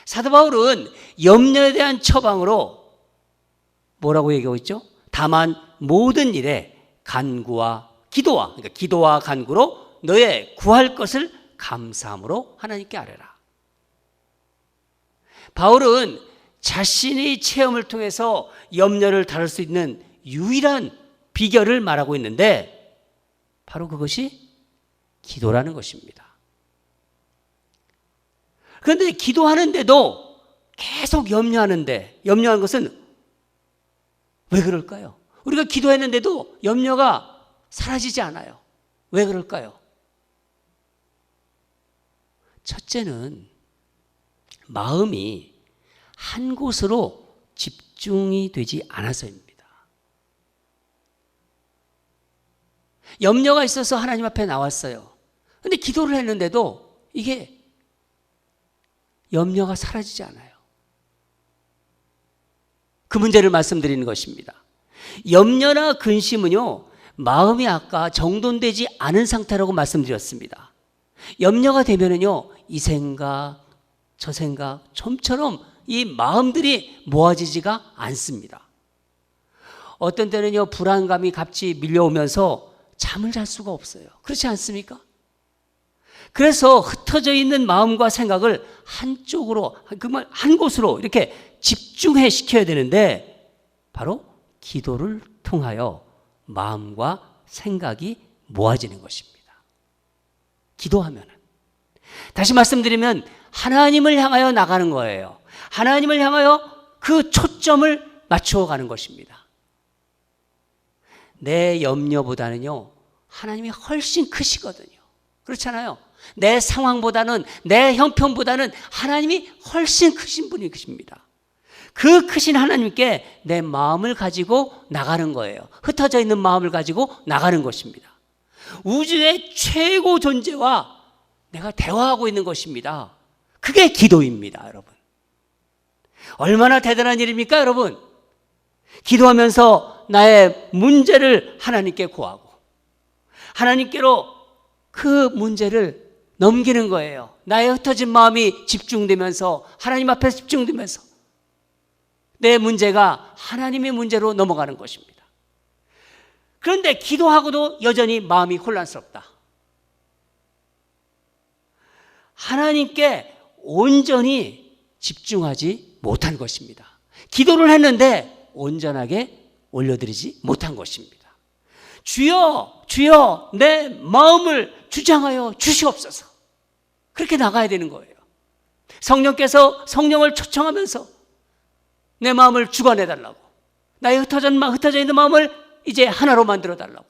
사도 바울은 염려에 대한 처방으로 뭐라고 얘기하고 있죠? 다만 모든 일에 간구와 기도와, 그러니까 기도와 간구로 너의 구할 것을 감사함으로 하나님께 아뢰라. 바울은 자신의 체험을 통해서 염려를 다룰 수 있는 유일한 비결을 말하고 있는데 바로 그것이 기도라는 것입니다. 그런데 기도하는데도 계속 염려하는 것은 왜 그럴까요? 우리가 기도했는데도 염려가 사라지지 않아요. 왜 그럴까요? 첫째는 마음이 한 곳으로 집중이 되지 않아서입니다. 염려가 있어서 하나님 앞에 나왔어요. 그런데 기도를 했는데도 이게 염려가 사라지지 않아요. 그 문제를 말씀드리는 것입니다. 염려나 근심은요, 마음이 아까 정돈되지 않은 상태라고 말씀드렸습니다. 염려가 되면은요, 이 생각, 저 생각, 좀처럼 이 마음들이 모아지지가 않습니다. 어떤 때는요, 불안감이 같이 밀려오면서 잠을 잘 수가 없어요. 그렇지 않습니까? 그래서 흩어져 있는 마음과 생각을 한쪽으로, 정말 한 곳으로 이렇게 집중해 시켜야 되는데 바로 기도를 통하여 마음과 생각이 모아지는 것입니다. 기도하면은. 다시 말씀드리면 하나님을 향하여 나가는 거예요. 하나님을 향하여 그 초점을 맞추어 가는 것입니다. 내 염려보다는요, 하나님이 훨씬 크시거든요. 그렇잖아요. 내 상황보다는, 내 형편보다는 하나님이 훨씬 크신 분이 계십니다. 그 크신 하나님께 내 마음을 가지고 나가는 거예요. 흩어져 있는 마음을 가지고 나가는 것입니다. 우주의 최고 존재와 내가 대화하고 있는 것입니다. 그게 기도입니다, 여러분. 얼마나 대단한 일입니까, 여러분? 기도하면서 나의 문제를 하나님께 고하고 하나님께로 그 문제를 넘기는 거예요. 나의 흩어진 마음이 집중되면서, 하나님 앞에 집중되면서 내 문제가 하나님의 문제로 넘어가는 것입니다. 그런데 기도하고도 여전히 마음이 혼란스럽다. 하나님께 온전히 집중하지 못한 것입니다. 기도를 했는데 온전하게 올려드리지 못한 것입니다. 주여, 주여, 내 마음을 주장하여 주시옵소서. 그렇게 나가야 되는 거예요. 성령께서 성령을 초청하면서 내 마음을 주관해달라고, 나의 흩어져 있는 마음을 이제 하나로 만들어달라고,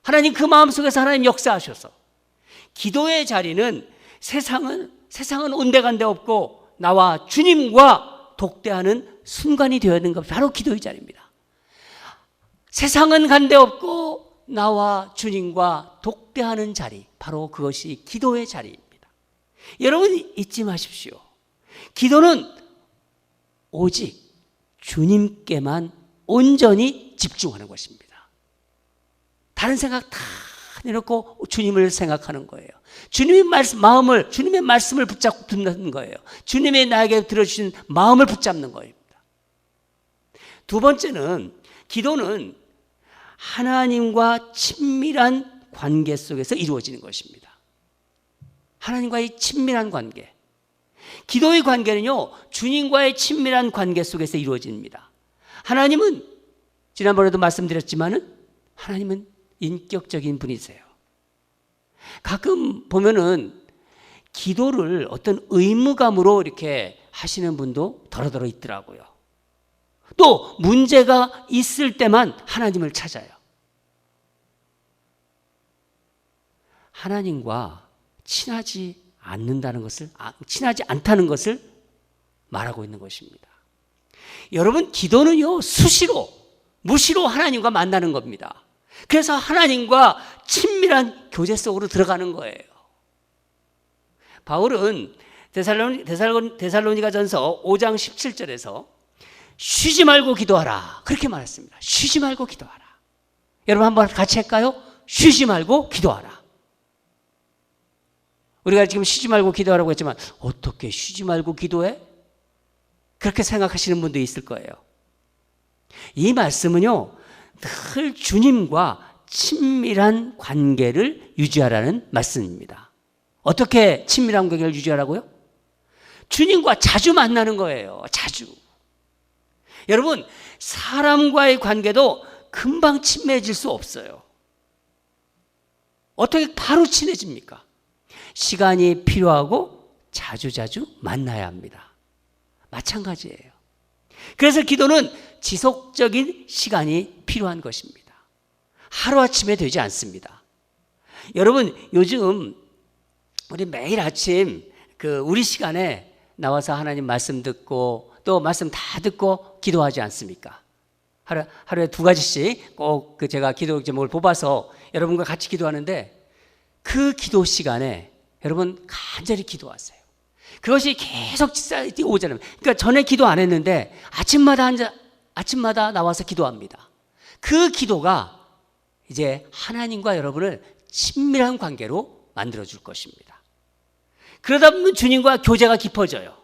하나님 그 마음 속에서 하나님 역사하셔서. 기도의 자리는 세상은 온데간데 없고 나와 주님과 독대하는 순간이 되어야 하는 것이 바로 기도의 자리입니다. 세상은 간데 없고 나와 주님과 독대하는 자리, 바로 그것이 기도의 자리입니다. 여러분 잊지 마십시오. 기도는 오직 주님께만 온전히 집중하는 것입니다. 다른 생각 다 내놓고 주님을 생각하는 거예요. 주님의 말씀을 붙잡는 거예요. 주님의 나에게 들어주신 마음을 붙잡는 거입니다. 두 번째는, 기도는 하나님과 친밀한 관계 속에서 이루어지는 것입니다. 하나님과의 친밀한 관계. 기도의 관계는요, 주님과의 친밀한 관계 속에서 이루어집니다. 하나님은, 지난번에도 말씀드렸지만은, 하나님은 인격적인 분이세요. 가끔 보면은 기도를 어떤 의무감으로 이렇게 하시는 분도 더러더러 있더라고요. 또 문제가 있을 때만 하나님을 찾아요. 하나님과 친하지 않다는 것을 말하고 있는 것입니다. 여러분, 기도는요, 무시로 하나님과 만나는 겁니다. 그래서 하나님과 친밀한 교제 속으로 들어가는 거예요. 바울은 데살로니가전서 5장 17절에서 쉬지 말고 기도하라, 그렇게 말했습니다. 쉬지 말고 기도하라. 여러분 한번 같이 할까요? 쉬지 말고 기도하라. 우리가 지금 쉬지 말고 기도하라고 했지만 어떻게 쉬지 말고 기도해? 그렇게 생각하시는 분도 있을 거예요. 이 말씀은요, 늘 주님과 친밀한 관계를 유지하라는 말씀입니다. 어떻게 친밀한 관계를 유지하라고요? 주님과 자주 만나는 거예요. 자주. 여러분, 사람과의 관계도 금방 친밀해질 수 없어요. 어떻게 바로 친해집니까? 시간이 필요하고 자주자주 만나야 합니다. 마찬가지예요. 그래서 기도는 지속적인 시간이 필요한 것입니다. 하루아침에 되지 않습니다. 여러분, 요즘 우리 매일 아침 우리 시간에 나와서 하나님 말씀 듣고 또 말씀 다 듣고 기도하지 않습니까? 하루에 2가지씩 꼭 제가 기도 제목을 뽑아서 여러분과 같이 기도하는데, 그 기도 시간에 여러분 간절히 기도하세요. 그것이 계속 오잖아요. 그러니까 전에 기도 안 했는데 아침마다 나와서 기도합니다. 그 기도가 이제 하나님과 여러분을 친밀한 관계로 만들어줄 것입니다. 그러다 보면 주님과 교제가 깊어져요.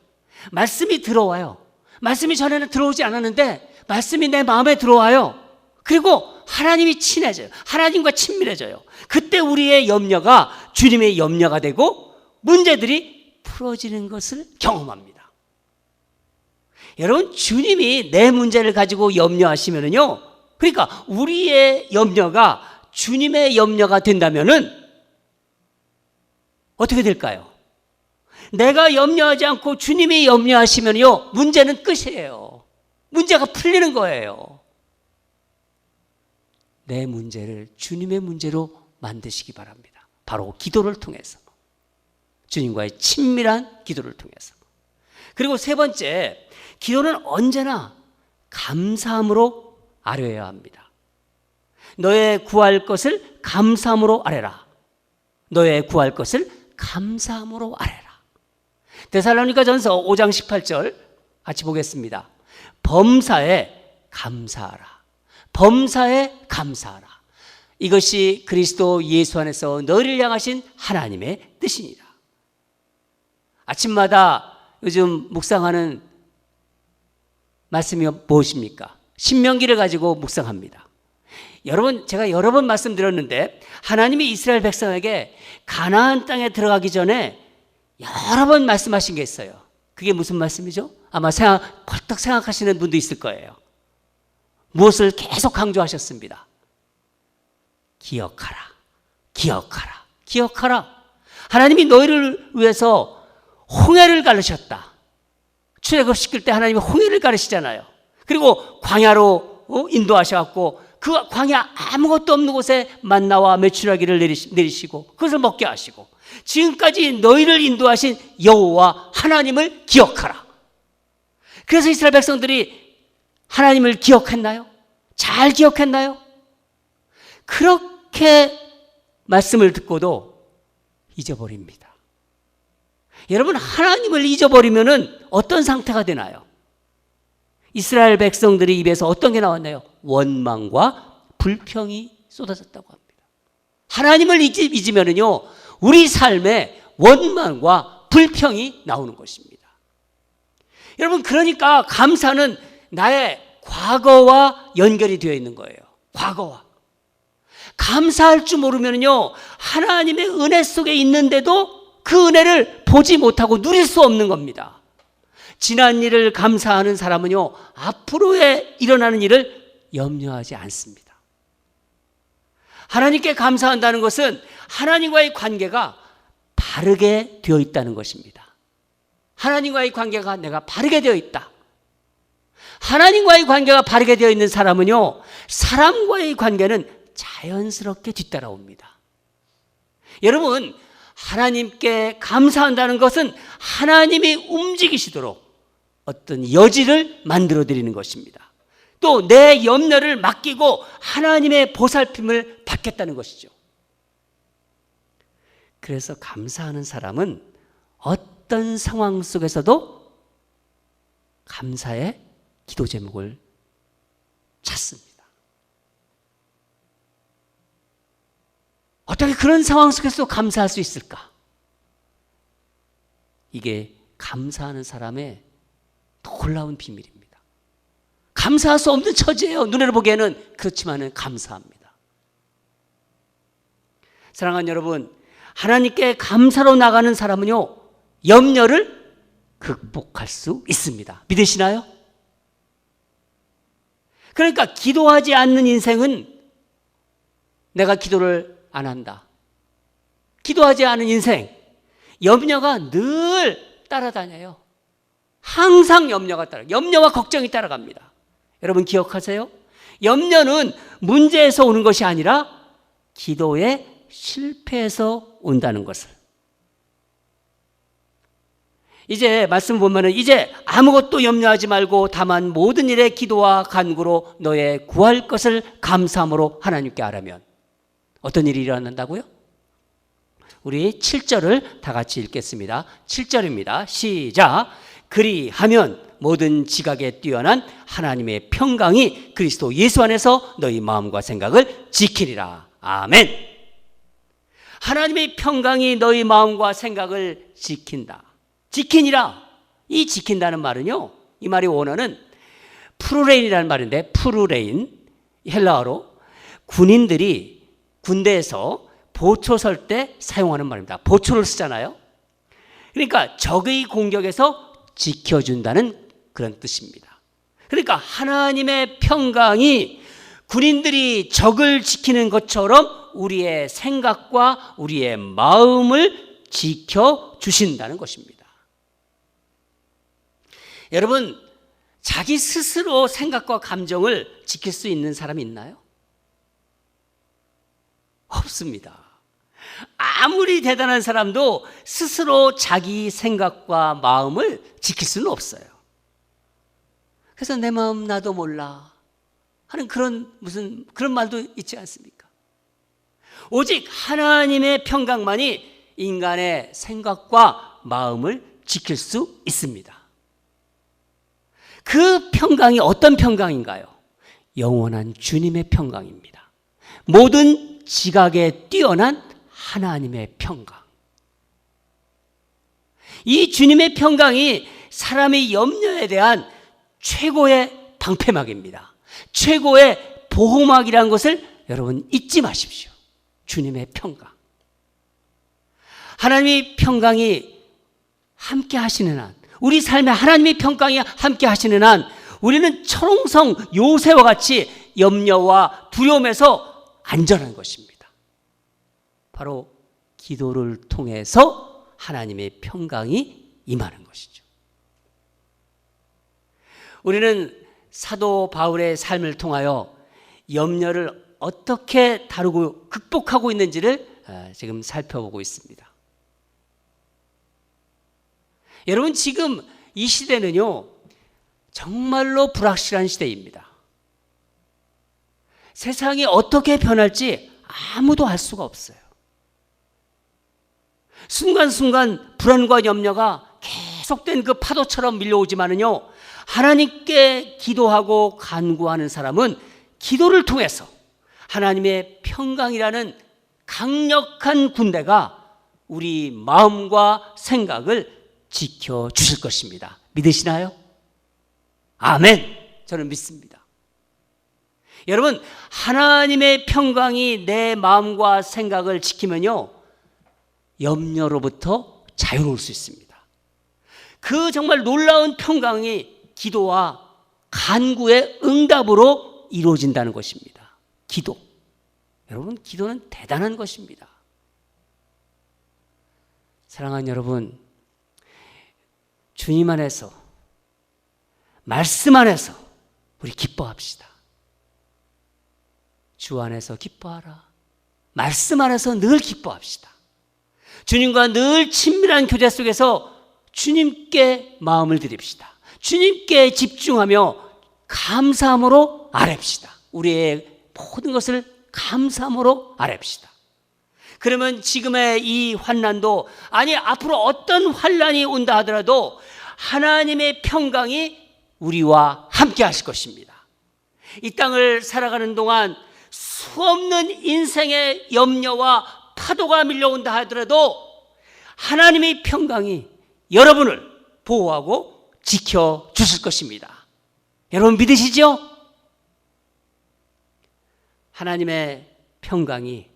말씀이 들어와요. 말씀이 전에는 들어오지 않았는데 말씀이 내 마음에 들어와요. 그리고 하나님이 친해져요. 하나님과 친밀해져요. 그때 우리의 염려가 주님의 염려가 되고 문제들이 풀어지는 것을 경험합니다. 여러분, 주님이 내 문제를 가지고 염려하시면은요, 그러니까 우리의 염려가 주님의 염려가 된다면은 어떻게 될까요? 내가 염려하지 않고 주님이 염려하시면요, 문제는 끝이에요. 문제가 풀리는 거예요. 내 문제를 주님의 문제로 만드시기 바랍니다. 바로 기도를 통해서, 주님과의 친밀한 기도를 통해서. 그리고 세 번째, 기도는 언제나 감사함으로 아뢰어야 합니다. 너의 구할 것을 감사함으로 아뢰라. 너의 구할 것을 감사함으로 아뢰라. 데살로니가전서 5장 18절 같이 보겠습니다. 범사에 감사하라. 범사에 감사하라. 이것이 그리스도 예수 안에서 너희를 향하신 하나님의 뜻이니라. 아침마다 요즘 묵상하는 말씀이 무엇입니까? 신명기를 가지고 묵상합니다. 여러분, 제가 여러 번 말씀드렸는데 하나님이 이스라엘 백성에게 가나안 땅에 들어가기 전에 여러 번 말씀하신 게 있어요. 그게 무슨 말씀이죠? 아마 벌떡 생각하시는 분도 있을 거예요. 무엇을 계속 강조하셨습니다. 기억하라, 기억하라, 기억하라. 하나님이 너희를 위해서 홍해를 가르셨다. 출애굽시킬 때 하나님이 홍해를 가르시잖아요. 그리고 광야로 인도하셔갖고 그 광야 아무것도 없는 곳에 만나와 메추라기를 내리시고 그것을 먹게 하시고 지금까지 너희를 인도하신 여호와 하나님을 기억하라. 그래서 이스라엘 백성들이 하나님을 기억했나요? 잘 기억했나요? 그렇게 말씀을 듣고도 잊어버립니다. 여러분, 하나님을 잊어버리면은 어떤 상태가 되나요? 이스라엘 백성들의 입에서 어떤 게 나왔나요? 원망과 불평이 쏟아졌다고 합니다. 하나님을 잊으면은요, 우리 삶에 원망과 불평이 나오는 것입니다. 여러분, 그러니까 감사는 나의 과거와 연결이 되어 있는 거예요. 과거와. 감사할 줄 모르면요, 하나님의 은혜 속에 있는데도 그 은혜를 보지 못하고 누릴 수 없는 겁니다. 지난 일을 감사하는 사람은요, 앞으로에 일어나는 일을 염려하지 않습니다. 하나님께 감사한다는 것은 하나님과의 관계가 바르게 되어 있다는 것입니다. 하나님과의 관계가 내가 바르게 되어 있다. 하나님과의 관계가 바르게 되어 있는 사람은요, 사람과의 관계는 자연스럽게 뒤따라옵니다. 여러분, 하나님께 감사한다는 것은 하나님이 움직이시도록 어떤 여지를 만들어 드리는 것입니다. 또 내 염려를 맡기고 하나님의 보살핌을 받겠다는 것이죠. 그래서 감사하는 사람은 어떤 상황 속에서도 감사의 기도 제목을 찾습니다. 어떻게 그런 상황 속에서 감사할 수 있을까? 이게 감사하는 사람의 놀라운 비밀입니다. 감사할 수 없는 처지예요. 눈으로 보기에는. 그렇지만은 감사합니다. 사랑하는 여러분, 하나님께 감사로 나가는 사람은요, 염려를 극복할 수 있습니다. 믿으시나요? 그러니까 기도하지 않는 인생은 내가 기도를 안 한다. 기도하지 않은 인생, 염려가 늘 따라다녀요. 항상 염려와 걱정이 따라갑니다. 여러분 기억하세요? 염려는 문제에서 오는 것이 아니라 기도의 실패에서 온다는 것을. 이제 말씀 보면은 이제 아무것도 염려하지 말고 다만 모든 일에 기도와 간구로 너의 구할 것을 감사함으로 하나님께 아뢰면 어떤 일이 일어난다고요? 우리 7절을 다 같이 읽겠습니다. 7절입니다. 시작. 그리하면 모든 지각에 뛰어난 하나님의 평강이 그리스도 예수 안에서 너희 마음과 생각을 지키리라. 아멘. 하나님의 평강이 너희 마음과 생각을 지킨다. 지키니라. 이 지킨다는 말은요, 이 말이 원어는 프루레인이라는 말인데, 프루레인, 헬라어로 군인들이 군대에서 보초 설 때 사용하는 말입니다. 보초를 쓰잖아요. 그러니까 적의 공격에서 지켜준다는 그런 뜻입니다. 그러니까 하나님의 평강이 군인들이 적을 지키는 것처럼 우리의 생각과 우리의 마음을 지켜주신다는 것입니다. 여러분, 자기 스스로 생각과 감정을 지킬 수 있는 사람이 있나요? 없습니다. 아무리 대단한 사람도 스스로 자기 생각과 마음을 지킬 수는 없어요. 그래서 내 마음 나도 몰라 하는 그런 말도 있지 않습니까? 오직 하나님의 평강만이 인간의 생각과 마음을 지킬 수 있습니다. 그 평강이 어떤 평강인가요? 영원한 주님의 평강입니다. 모든 지각에 뛰어난 하나님의 평강. 이 주님의 평강이 사람의 염려에 대한 최고의 방패막입니다. 최고의 보호막이라는 것을 여러분 잊지 마십시오. 주님의 평강. 하나님의 평강이 함께 하시는 한, 우리 삶에 하나님의 평강이 함께 하시는 한 우리는 철옹성 요새와 같이 염려와 두려움에서 안전한 것입니다. 바로 기도를 통해서 하나님의 평강이 임하는 것이죠. 우리는 사도 바울의 삶을 통하여 염려를 어떻게 다루고 극복하고 있는지를 지금 살펴보고 있습니다. 여러분, 지금 이 시대는요, 정말로 불확실한 시대입니다. 세상이 어떻게 변할지 아무도 알 수가 없어요. 순간순간 불안과 염려가 계속된 그 파도처럼 밀려오지만은요, 하나님께 기도하고 간구하는 사람은 기도를 통해서 하나님의 평강이라는 강력한 군대가 우리 마음과 생각을 지켜주실 것입니다. 믿으시나요? 아멘. 저는 믿습니다. 여러분, 하나님의 평강이 내 마음과 생각을 지키면요, 염려로부터 자유로울 수 있습니다. 그 정말 놀라운 평강이 기도와 간구의 응답으로 이루어진다는 것입니다. 기도. 여러분, 기도는 대단한 것입니다. 사랑하는 여러분, 주님 안에서, 말씀 안에서 우리 기뻐합시다. 주 안에서 기뻐하라. 말씀 안에서 늘 기뻐합시다. 주님과 늘 친밀한 교제 속에서 주님께 마음을 드립시다. 주님께 집중하며 감사함으로 아뢰시다. 우리의 모든 것을 감사함으로 아뢰시다. 그러면 지금의 이 환난도, 아니 앞으로 어떤 환난이 온다 하더라도 하나님의 평강이 우리와 함께 하실 것입니다. 이 땅을 살아가는 동안 수없는 인생의 염려와 파도가 밀려온다 하더라도 하나님의 평강이 여러분을 보호하고 지켜주실 것입니다. 여러분 믿으시죠? 하나님의 평강이,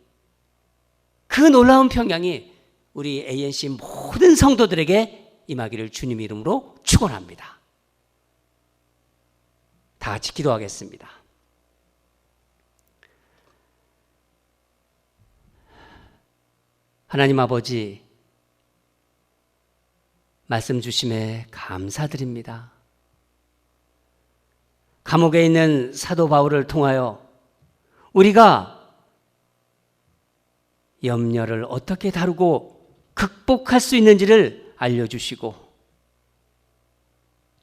그 놀라운 평강이 우리 ANC 모든 성도들에게 임하기를 주님 이름으로 축원합니다. 다 같이 기도하겠습니다. 하나님 아버지, 말씀 주심에 감사드립니다. 감옥에 있는 사도 바울을 통하여 우리가 염려를 어떻게 다루고 극복할 수 있는지를 알려주시고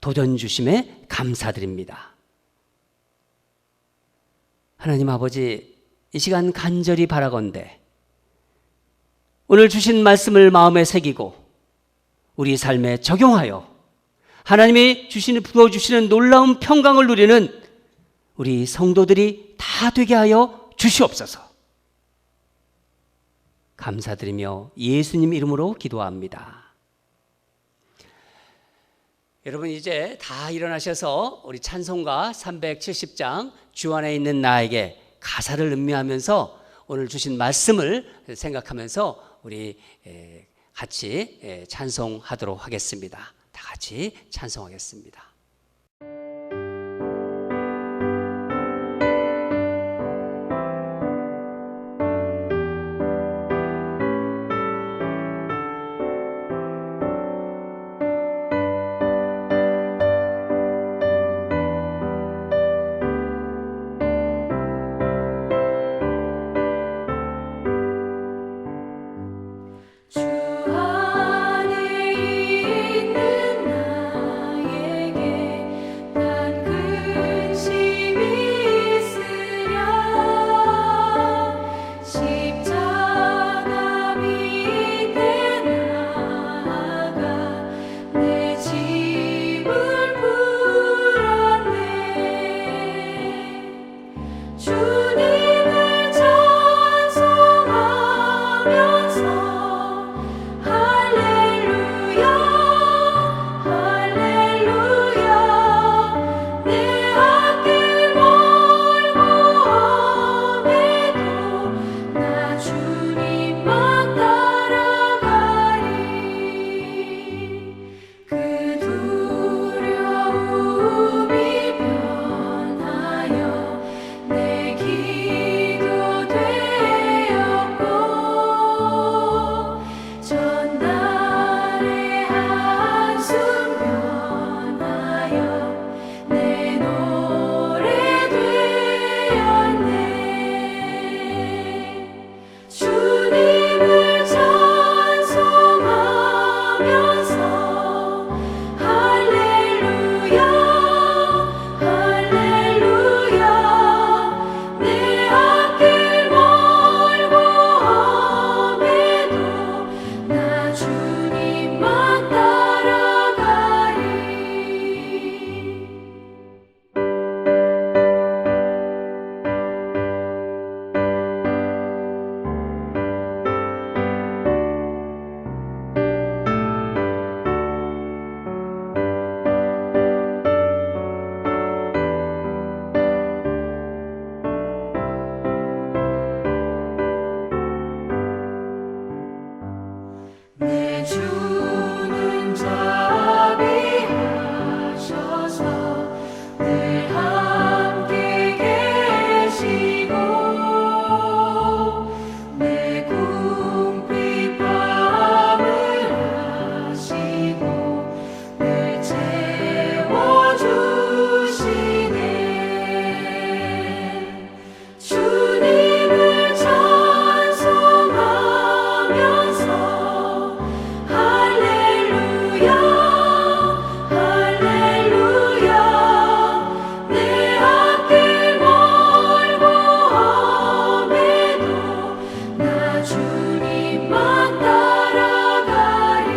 도전 주심에 감사드립니다. 하나님 아버지, 이 시간 간절히 바라건대 오늘 주신 말씀을 마음에 새기고 우리 삶에 적용하여 하나님이 부어주시는 놀라운 평강을 누리는 우리 성도들이 다 되게 하여 주시옵소서. 감사드리며 예수님 이름으로 기도합니다. 여러분 이제 다 일어나셔서 우리 찬송가 370장 주 안에 있는 나에게 가사를 음미하면서 오늘 주신 말씀을 생각하면서 우리 같이 찬송하도록 하겠습니다. 다 같이 찬송하겠습니다. 주 안에 있는 나에게 난 근심이 있으랴 십자가 밑에 나아가 내 짐을 풀었네 주님을 찬송하면서 할렐루야 할렐루야 내 앞길 멀고 험해도 나 주님만 따라가리 그 두려움이 변하여 내 기도 되었고 전날의 한숨 변하여 내 노래 되었네 주님을 찬송하면서 할렐루야 할렐루야 내 앞길 멀고 험해도 나 주님만 따라가리 내 주는 자비하셔서 늘 함께 계시고 내 궁핍함을 아시고 늘 채워주시네 주님을 찬송하면서 할렐루야 할렐루야 내 앞길 멀고 험해도 나 주님만 따라가리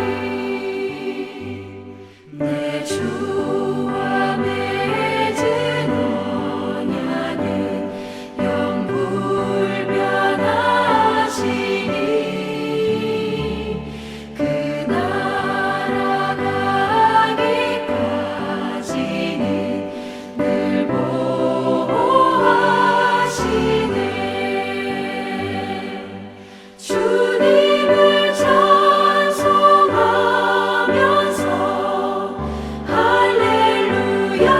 내 주와 맺은 언약은 영불변하시니 그 나라 가기까지는 늘 보호하시네 주님을 찬송하면서 할렐루야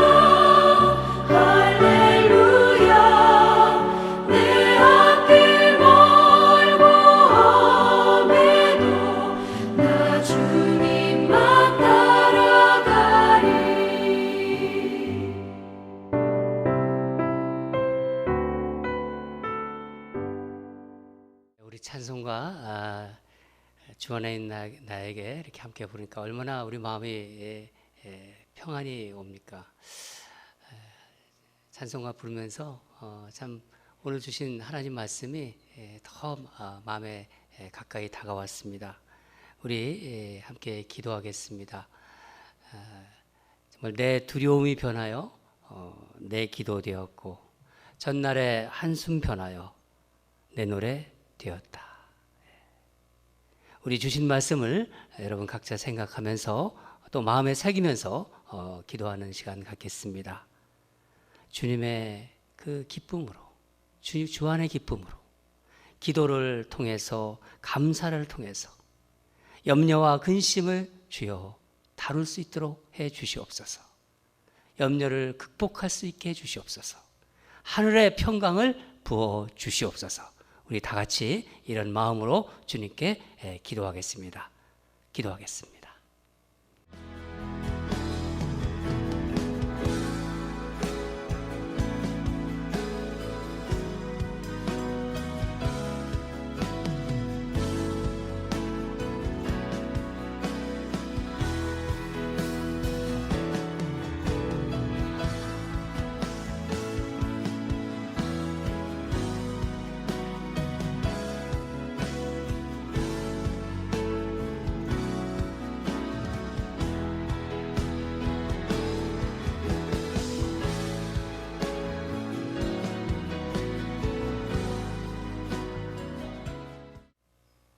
할렐루야 내 앞길 멀고 험해도 나 주님만 따라가리 우리 찬송가 주 안에 있는 나에게 이렇게 함께 부르니까 얼마나 우리 마음이 평안이 옵니까? 찬송가 부르면서 참 오늘 주신 하나님 말씀이 더 마음에 가까이 다가왔습니다. 우리 함께 기도하겠습니다. 정말 내 두려움이 변하여 내 기도 되었고 전날의 한숨 변하여 내 노래 되었다. 우리 주신 말씀을 여러분 각자 생각하면서 또 마음에 새기면서 기도하는 시간 갖겠습니다. 주님의 그 기쁨으로, 주 안의 기쁨으로, 기도를 통해서, 감사를 통해서 염려와 근심을 주여 다룰 수 있도록 해 주시옵소서. 염려를 극복할 수 있게 해 주시옵소서. 하늘의 평강을 부어 주시옵소서. 우리 다 같이 이런 마음으로 주님께 기도하겠습니다. 기도하겠습니다.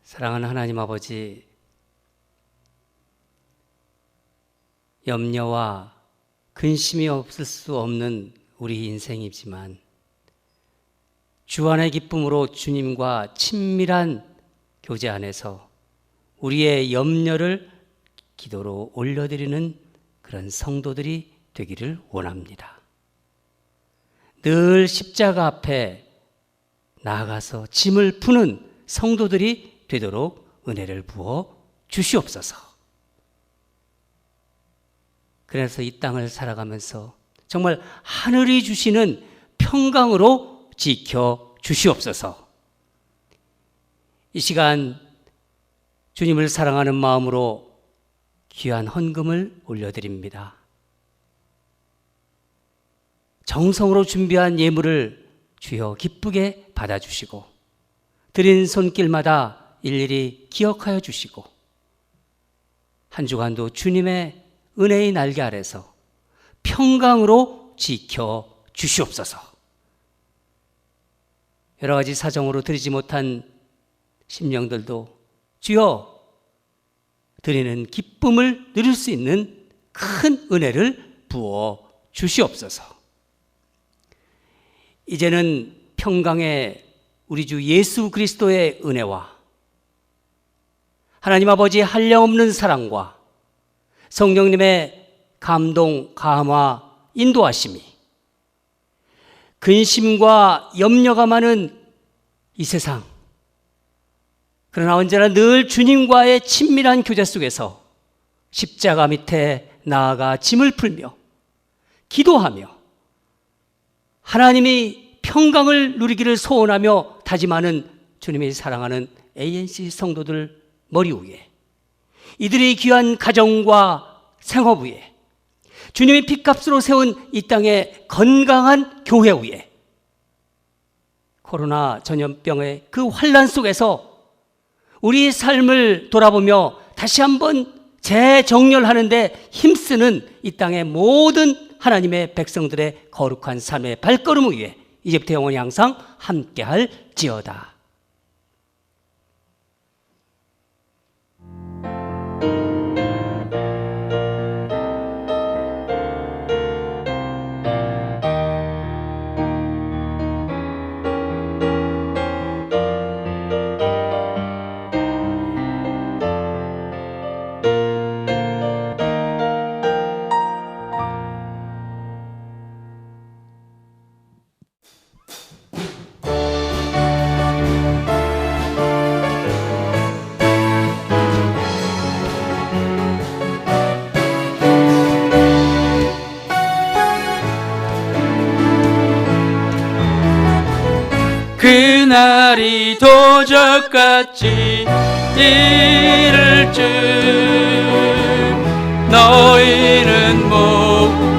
사랑하는 하나님 아버지, 염려와 근심이 없을 수 없는 우리 인생이지만 주 안의 기쁨으로 주님과 친밀한 교제 안에서 우리의 염려를 기도로 올려드리는 그런 성도들이 되기를 원합니다. 늘 십자가 앞에 나아가서 짐을 푸는 성도들이 되도록 은혜를 부어 주시옵소서. 그래서 이 땅을 살아가면서 정말 하늘이 주시는 평강으로 지켜 주시옵소서. 이 시간 주님을 사랑하는 마음으로 귀한 헌금을 올려드립니다. 정성으로 준비한 예물을 주여 기쁘게 받아주시고 드린 손길마다 일일이 기억하여 주시고 한 주간도 주님의 은혜의 날개 아래서 평강으로 지켜 주시옵소서. 여러 가지 사정으로 드리지 못한 심령들도 주여 드리는 기쁨을 누릴 수 있는 큰 은혜를 부어 주시옵소서. 이제는 평강의 우리 주 예수 그리스도의 은혜와 하나님 아버지의 한량없는 사랑과 성령님의 감동, 감화, 인도하심이 근심과 염려가 많은 이 세상, 그러나 언제나 늘 주님과의 친밀한 교제 속에서 십자가 밑에 나아가 짐을 풀며 기도하며 하나님이 평강을 누리기를 소원하며 다짐하는 주님이 사랑하는 ANC 성도들 머리 위에, 이들의 귀한 가정과 생업 위에, 주님의 핏값으로 세운 이 땅의 건강한 교회 위에, 코로나 전염병의 그 환난 속에서 우리 삶을 돌아보며 다시 한번 재정렬하는 데 힘쓰는 이 땅의 모든 하나님의 백성들의 거룩한 삶의 발걸음 위에 이제부터 영원히 항상 함께할지어다. 그날이 도적같이 이를 줄 너희는 모르느냐.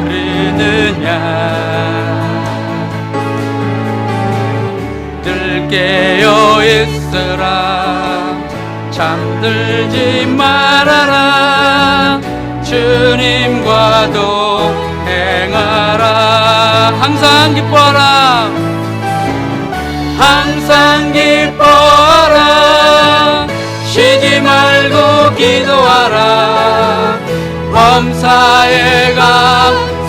늘 깨어 있으라, 잠들지 말아라. 주님과 동행하라. 항상 기뻐하라. 항상 기뻐하라. 쉬지 말고 기도하라. 범사에 감사하라.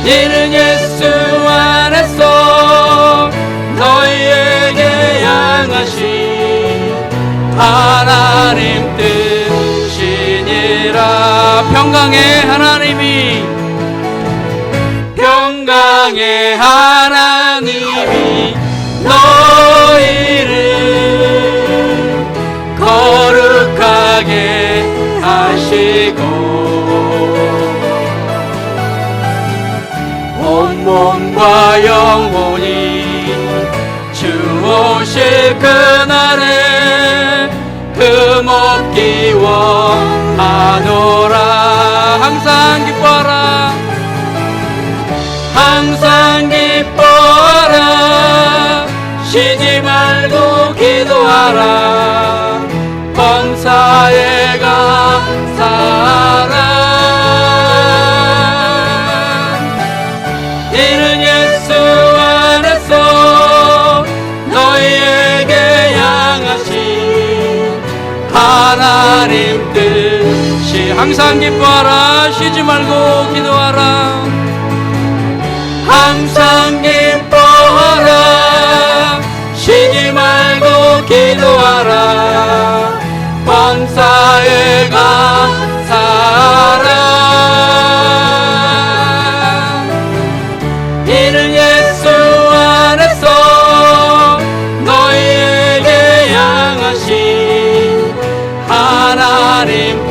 이는 예수 안에서 너희에게 평강의 하나님이 평강의 하나님이 너희를 거룩하게 하시고 온 몸과 영혼이 주 오실 그날에 금없기 원하노라. 항상 기뻐하라 항상 기뻐하라 쉬지 말고 기도하라 범사에 감사하라. 이는 예수 안에서 너희에게 향하신 하나님 뜻이. 항상 기뻐하라 쉬지 말고 기도하라 항상 기뻐하라 쉬지 말고 기도하라 범사에 감사하라. 이는 예수 안에서 너희에게 향하신 하나님